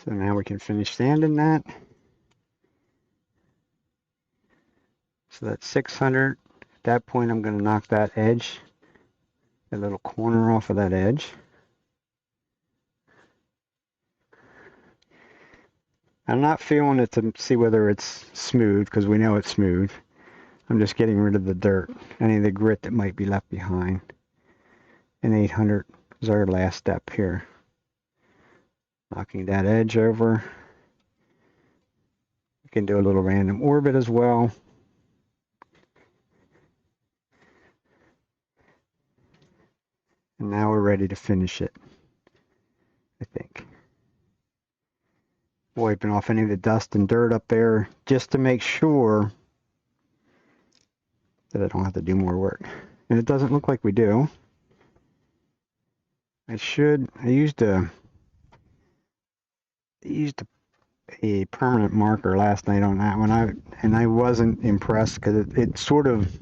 So now we can finish sanding that. So that's 600. At that point, I'm going to knock that edge, that little corner off of that edge. I'm not feeling it to see whether it's smooth, because we know it's smooth. I'm just getting rid of the dirt, any of the grit that might be left behind. And 800 is our last step here. Knocking that edge over. We can do a little random orbit as well. And now we're ready to finish it, I think. Wiping off any of the dust and dirt up there just to make sure that I don't have to do more work. And it doesn't look like we do. I used a permanent marker last night on that one. I wasn't impressed because it sort of,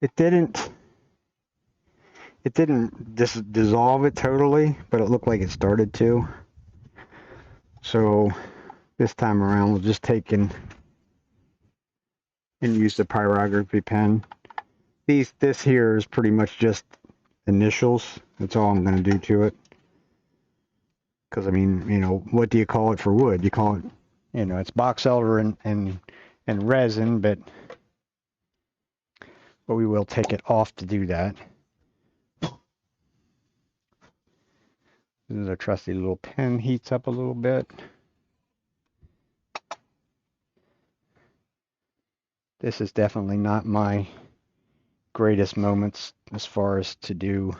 it didn't dissolve it totally, but it looked like it started to. So this time around we'll just take and use the pyrography pen. This here is pretty much just initials. That's all I'm going to do to it. Because I mean, you know, what do you call it for wood? You call it, you know, it's boxelder and resin, but we will take it off to do that. This is our trusty little pen, heats up a little bit. This is definitely not my greatest moments as far as to do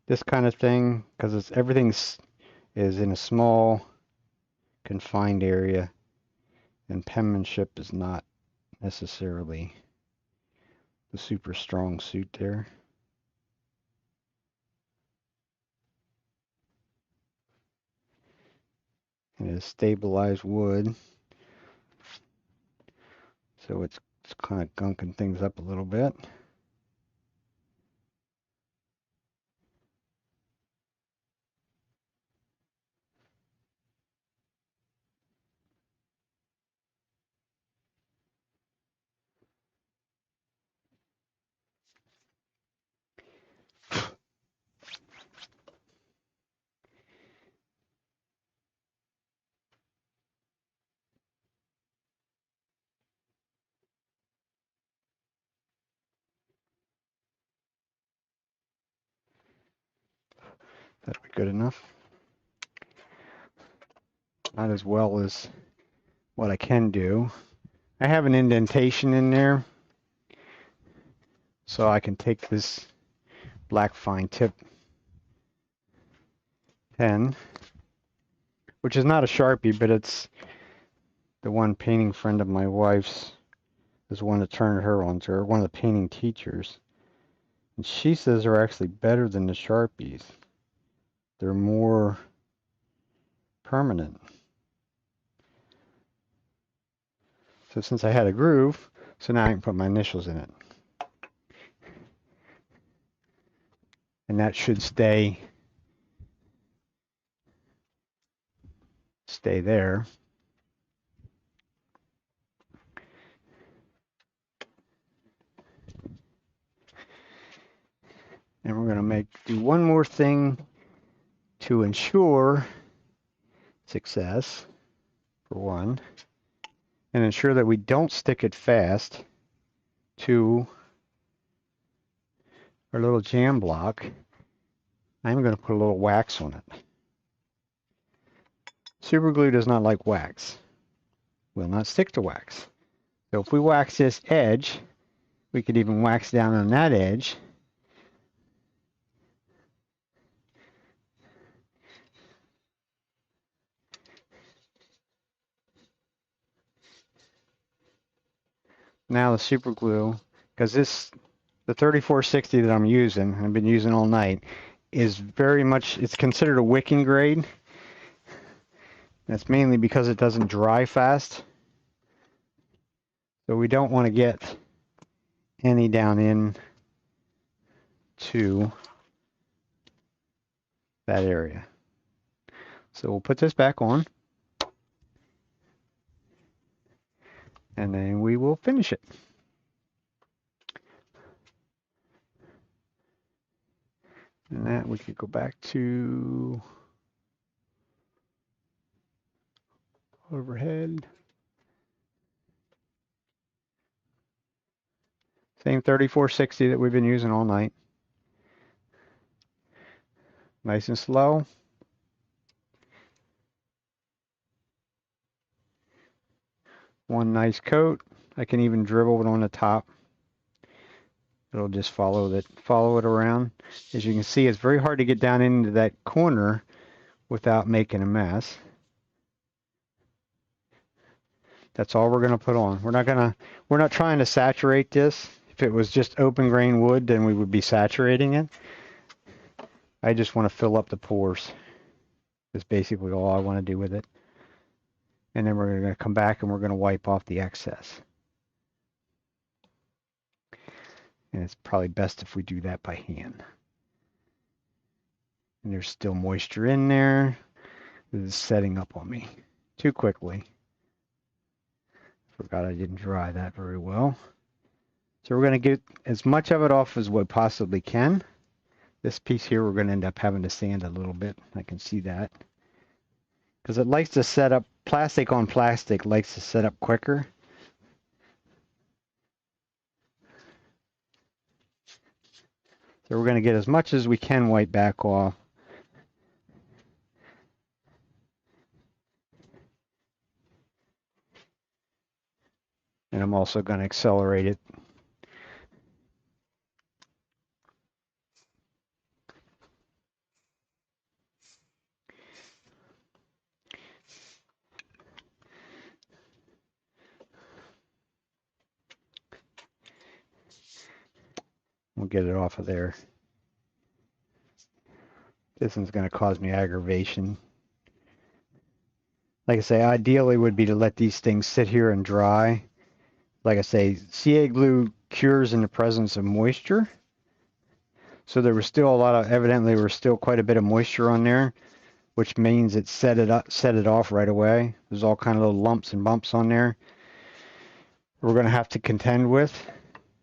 this kind of thing, because everything is in a small confined area, and penmanship is not necessarily the super strong suit there. And it is stabilized wood, so it's kind of gunking things up a little bit. That'll be good enough. Not as well as what I can do. I have an indentation in there, so I can take this black fine tip pen, which is not a Sharpie, but it's the one painting friend of my wife's is the one that turned her on to her, one of the painting teachers. And she says they're actually better than the Sharpies. They're more permanent. So since I had a groove, so now I can put my initials in it. And that should stay there. And we're going to do one more thing to ensure success, for one, and ensure that we don't stick it fast to our little jam block. I'm going to put a little wax on it. Super glue does not like wax. Will not stick to wax. So if we wax this edge, we could even wax down on that edge. Now the super glue, because the 3460 that I'm using, I've been using all night, is very much, it's considered a wicking grade. That's mainly because it doesn't dry fast. So we don't want to get any down in to that area. So we'll put this back on, and then we will finish it. And that we could go back to overhead. Same 3460 that we've been using all night. Nice and slow. One nice coat. I can even dribble it on the top. It'll just follow it around. As you can see, it's very hard to get down into that corner without making a mess. That's all we're going to put on. We're not trying to saturate this. If it was just open grain wood, then we would be saturating it. I just want to fill up the pores. That's basically all I want to do with it. And then we're going to come back and we're going to wipe off the excess. And it's probably best if we do that by hand. And there's still moisture in there. This is setting up on me too quickly. Forgot I didn't dry that very well. So we're going to get as much of it off as we possibly can. This piece here we're going to end up having to sand a little bit. I can see that. Because it likes to set up, plastic on plastic likes to set up quicker. So we're going to get as much as we can wipe back off. And I'm also going to accelerate it. We'll get it off of there. This one's going to cause me aggravation. Like I say, ideally would be to let these things sit here and dry. Like I say, CA glue cures in the presence of moisture. So there was still evidently there was still quite a bit of moisture on there, which means it set it off right away. There's all kind of little lumps and bumps on there we're going to have to contend with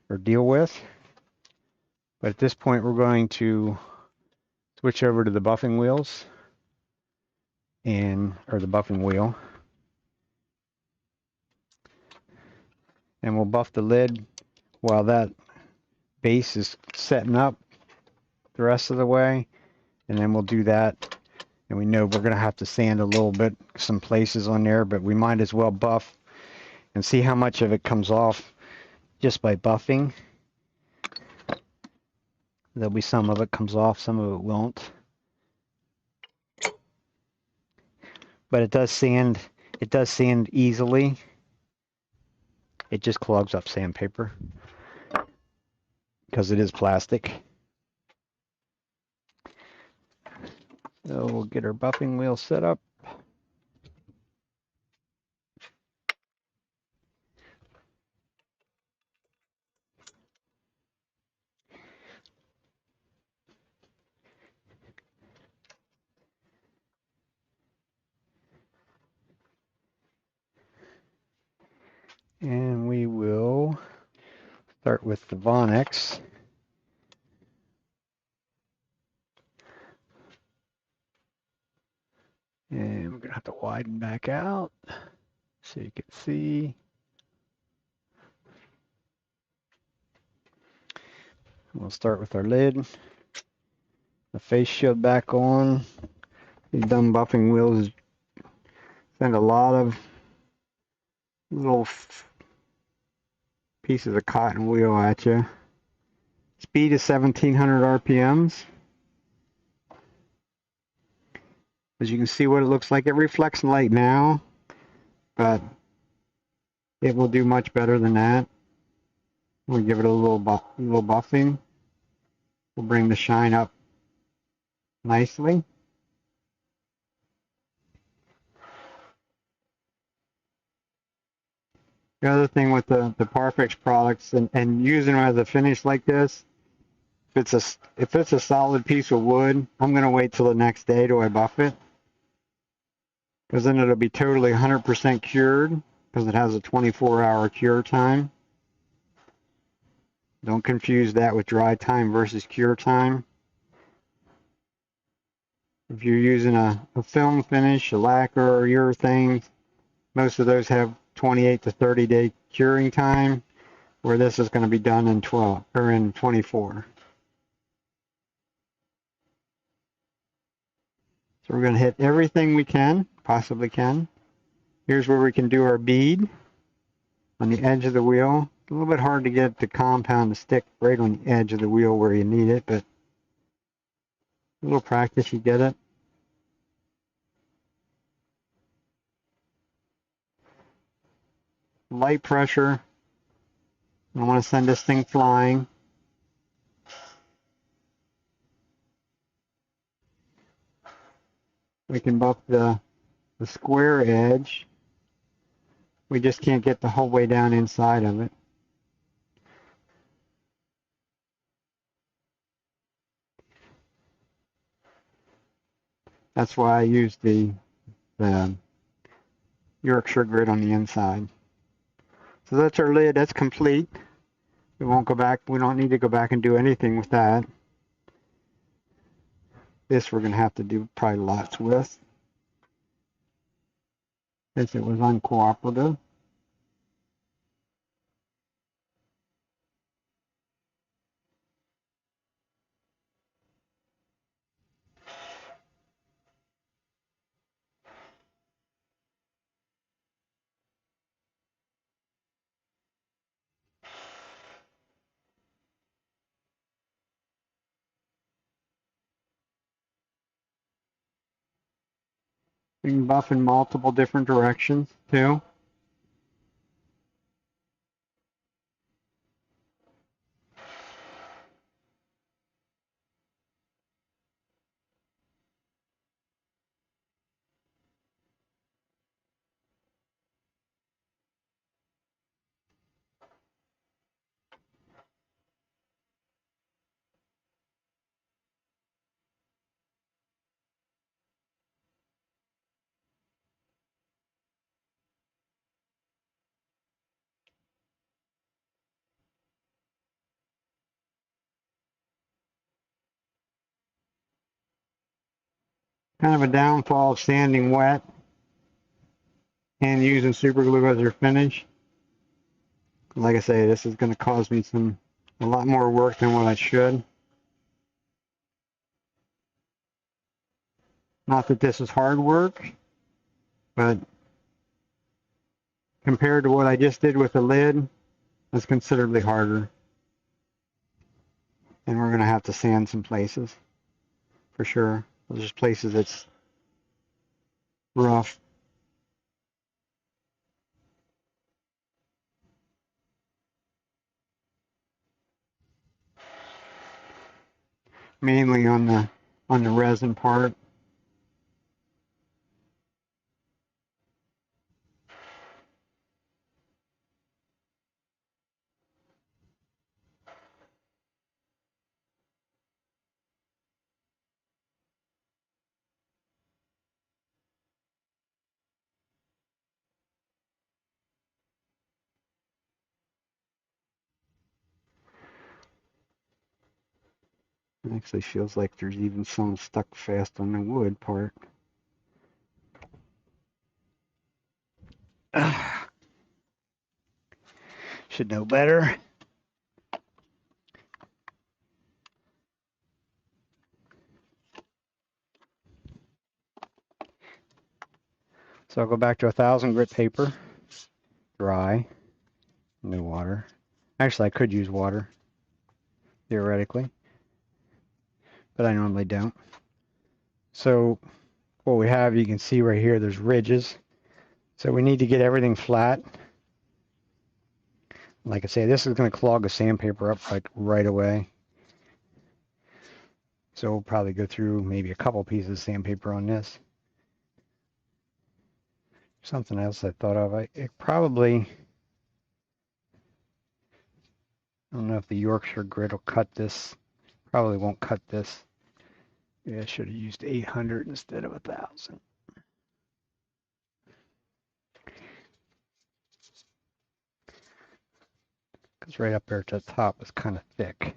or deal with. But at this point, we're going to switch over to the buffing wheels or the buffing wheel. And we'll buff the lid while that base is setting up the rest of the way. And then we'll do that. And we know we're going to have to sand a little bit, some places on there, but we might as well buff and see how much of it comes off just by buffing. There'll be some of it comes off, some of it won't. But it does sand easily. It just clogs up sandpaper because it is plastic. So we'll get our buffing wheel set up. And we will start with the Vonnex. And we're going to have to widen back out so you can see. We'll start with our lid. The face shield back on. These dumb buffing wheels Send a lot of little pieces of cotton wheel at you. Speed is 1700 RPMs. As you can see what it looks like, it reflects light now, but it will do much better than that. We'll give it a little buffing. We'll bring the shine up nicely. The other thing with the Parfix products and using them as a finish like this, if it's a solid piece of wood, I'm going to wait till the next day till I buff it. Because then it'll be totally 100% cured, because it has a 24-hour cure time. Don't confuse that with dry time versus cure time. If you're using a film finish, a lacquer, or urethane, most of those have 28 to 30 day curing time, where this is going to be done in 12 or in 24. So we're going to hit everything we possibly can. Here's where we can do our bead on the edge of the wheel. It's a little bit hard to get the compound to stick right on the edge of the wheel where you need it, but a little practice, you get it. Light pressure. I want to send this thing flying. We can buff the square edge. We just can't get the whole way down inside of it. That's why I use the Yorkshire grit on the inside. So that's our lid. That's complete. We won't go back. We don't need to go back and do anything with that. This we're going to have to do probably lots with, since it was uncooperative. We can buff in multiple different directions too. Kind of a downfall of sanding wet and using super glue as your finish. Like I say, this is going to cause me a lot more work than what I should. Not that this is hard work, but compared to what I just did with the lid, it's considerably harder. And we're going to have to sand some places, for sure. There's just places that's rough. Mainly on the resin part. It actually feels like there's even some stuck fast on the wood part. Should know better. So I'll go back to 1,000 grit paper, dry, no water. Actually, I could use water, theoretically, but I normally don't. So what we have, you can see right here, there's ridges. So we need to get everything flat. Like I say, this is going to clog the sandpaper up like right away. So we'll probably go through maybe a couple pieces of sandpaper on this. Something else I thought of, it probably, I don't know if the Yorkshire grit will cut this. Probably won't cut this. Yeah, I should have used 800 instead of 1,000. Because right up there at the top is kind of thick.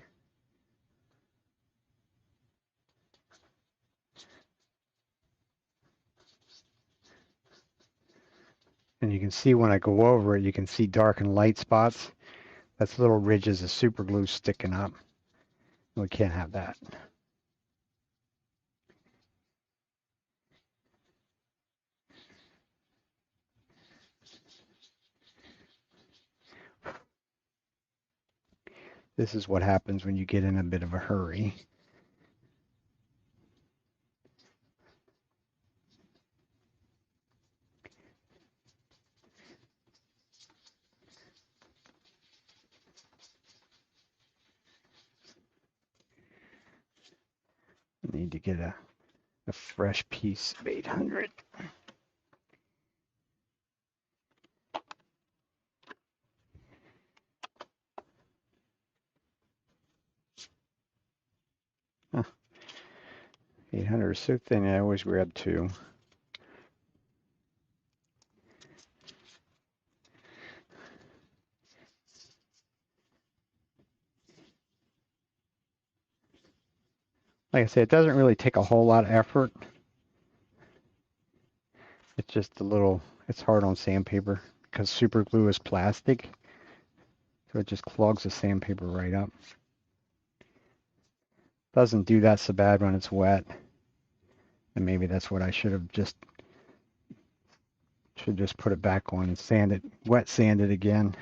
And you can see when I go over it, you can see dark and light spots. That's little ridges of super glue sticking up. We can't have that. This is what happens when you get in a bit of a hurry. I need to get a fresh piece of 800. Huh. 800 is so thin, I always grab two. Like I said, it doesn't really take a whole lot of effort. It's just a little, it's hard on sandpaper because super glue is plastic. So it just clogs the sandpaper right up. Doesn't do that so bad when it's wet. And maybe that's what I should just put it back on and sand it, wet sand it again.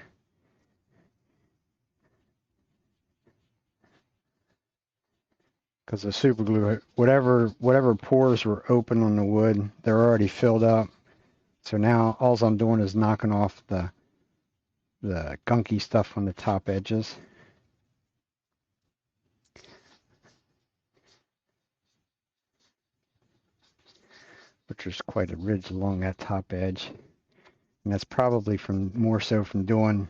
Because the super glue, whatever pores were open on the wood, they're already filled up. So now all I'm doing is knocking off the gunky stuff on the top edges. Which is quite a ridge along that top edge. And that's probably more so from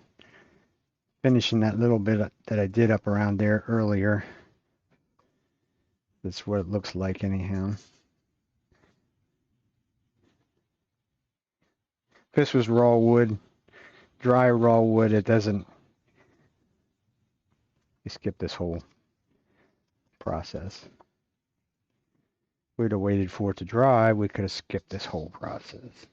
finishing that little bit that I did up around there earlier. That's what it looks like anyhow. If this was raw wood, dry raw wood, it doesn't, you skip this whole process. If we'd have waited for it to dry, we could have skipped this whole process.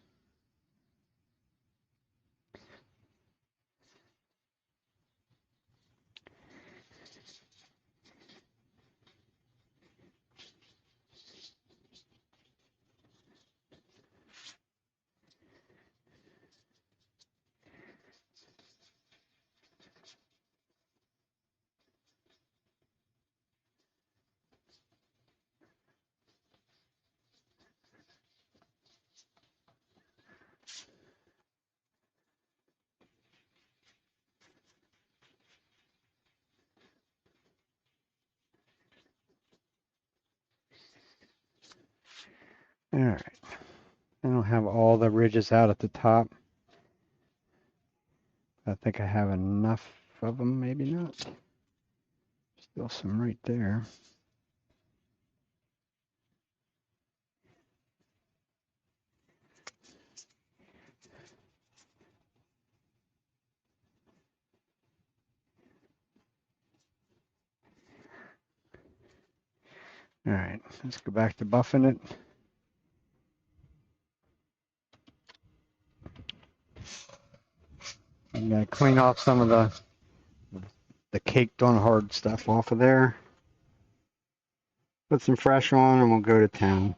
All right, I don't have all the ridges out at the top. I think I have enough of them, maybe not. Still some right there. All right, let's go back to buffing it. I'm gonna clean off some of the caked on hard stuff off of there. Put some fresh on and we'll go to town.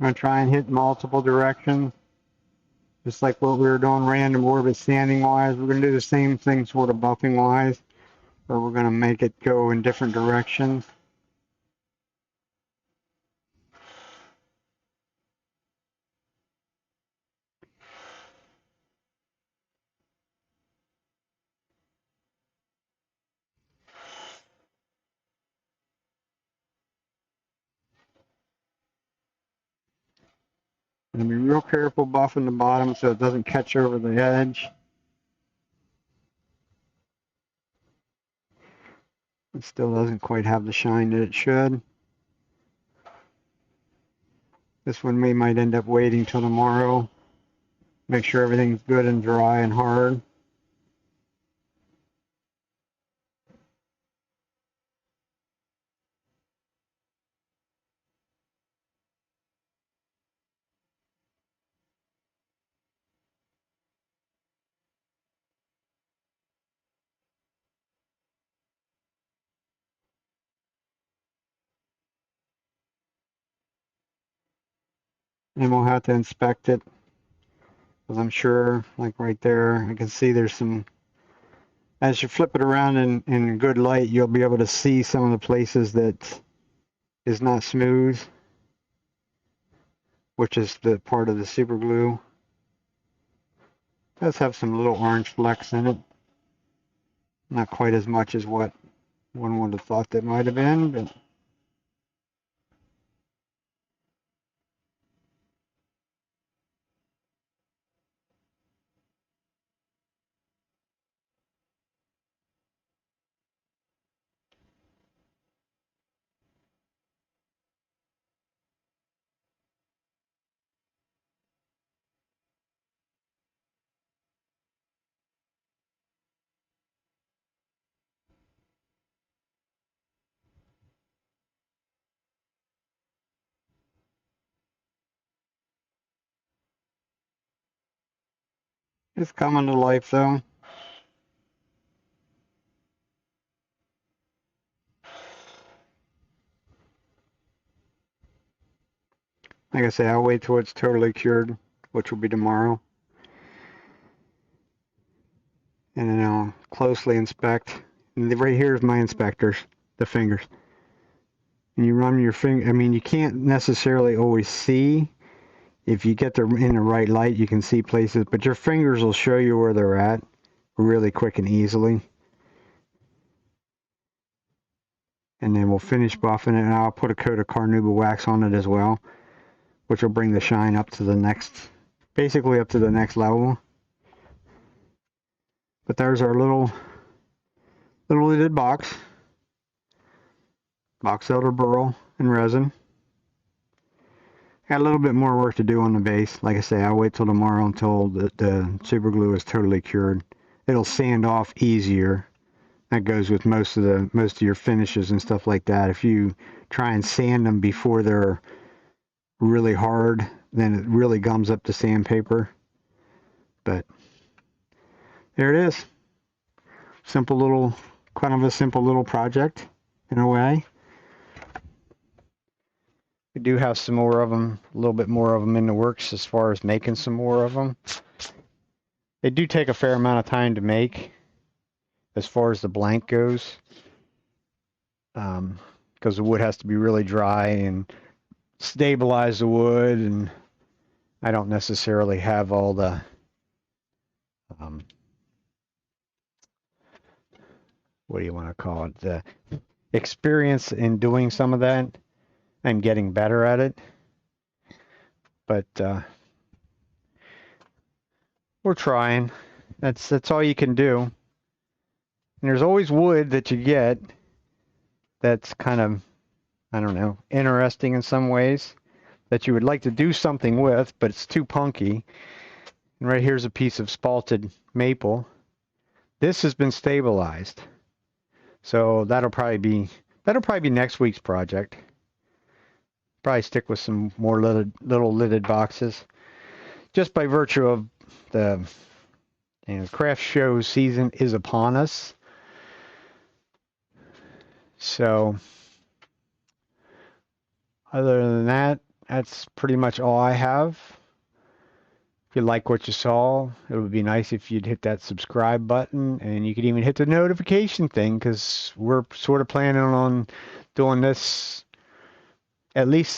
I'm going to try and hit multiple directions, just like what we were doing random orbit sanding wise. We're going to do the same thing sort of buffing wise, but we're going to make it go in different directions. And be real careful buffing the bottom so it doesn't catch over the edge. It still doesn't quite have the shine that it should. This one we might end up waiting till tomorrow. Make sure everything's good and dry and hard. And we'll have to inspect it, because I'm sure, like right there, I can see there's some, as you flip it around in good light, you'll be able to see some of the places that is not smooth, which is the part of the super glue. It does have some little orange flecks in it. Not quite as much as what one would have thought that might have been, but it's coming to life though. Like I say, I'll wait till it's totally cured, which will be tomorrow. And then I'll closely inspect. And right here is my inspectors, the fingers. And you run your finger, I mean, you can't necessarily always see. If you get them in the right light, you can see places, but your fingers will show you where they're at really quick and easily. And then we'll finish buffing it, and I'll put a coat of carnauba wax on it as well, which will bring the shine up to the next, basically up to the next level. But there's our little lidded box elder burl and resin. Got a little bit more work to do on the base. Like I say, I'll wait till tomorrow until the super glue is totally cured. It'll sand off easier. That goes with most of your finishes and stuff like that. If you try and sand them before they're really hard, then it really gums up the sandpaper. But there it is. Simple little, kind of a simple little project in a way. We do have some more of them, a little bit more of them in the works as far as making some more of them. They do take a fair amount of time to make as far as the blank goes, because the wood has to be really dry and stabilize the wood, and I don't necessarily have all the what do you want to call it, the experience in doing some of that. I'm getting better at it, but we're trying. That's all you can do. And there's always wood that you get that's kind of, I don't know, interesting in some ways, that you would like to do something with, but it's too punky. And right here's a piece of spalted maple. This has been stabilized, so that'll probably be next week's project. Probably stick with some more little lidded boxes, just by virtue of the craft show season is upon us. So other than that, that's pretty much all I have. If you like what you saw, it would be nice if you'd hit that subscribe button, and you could even hit the notification thing, because we're sort of planning on doing this at least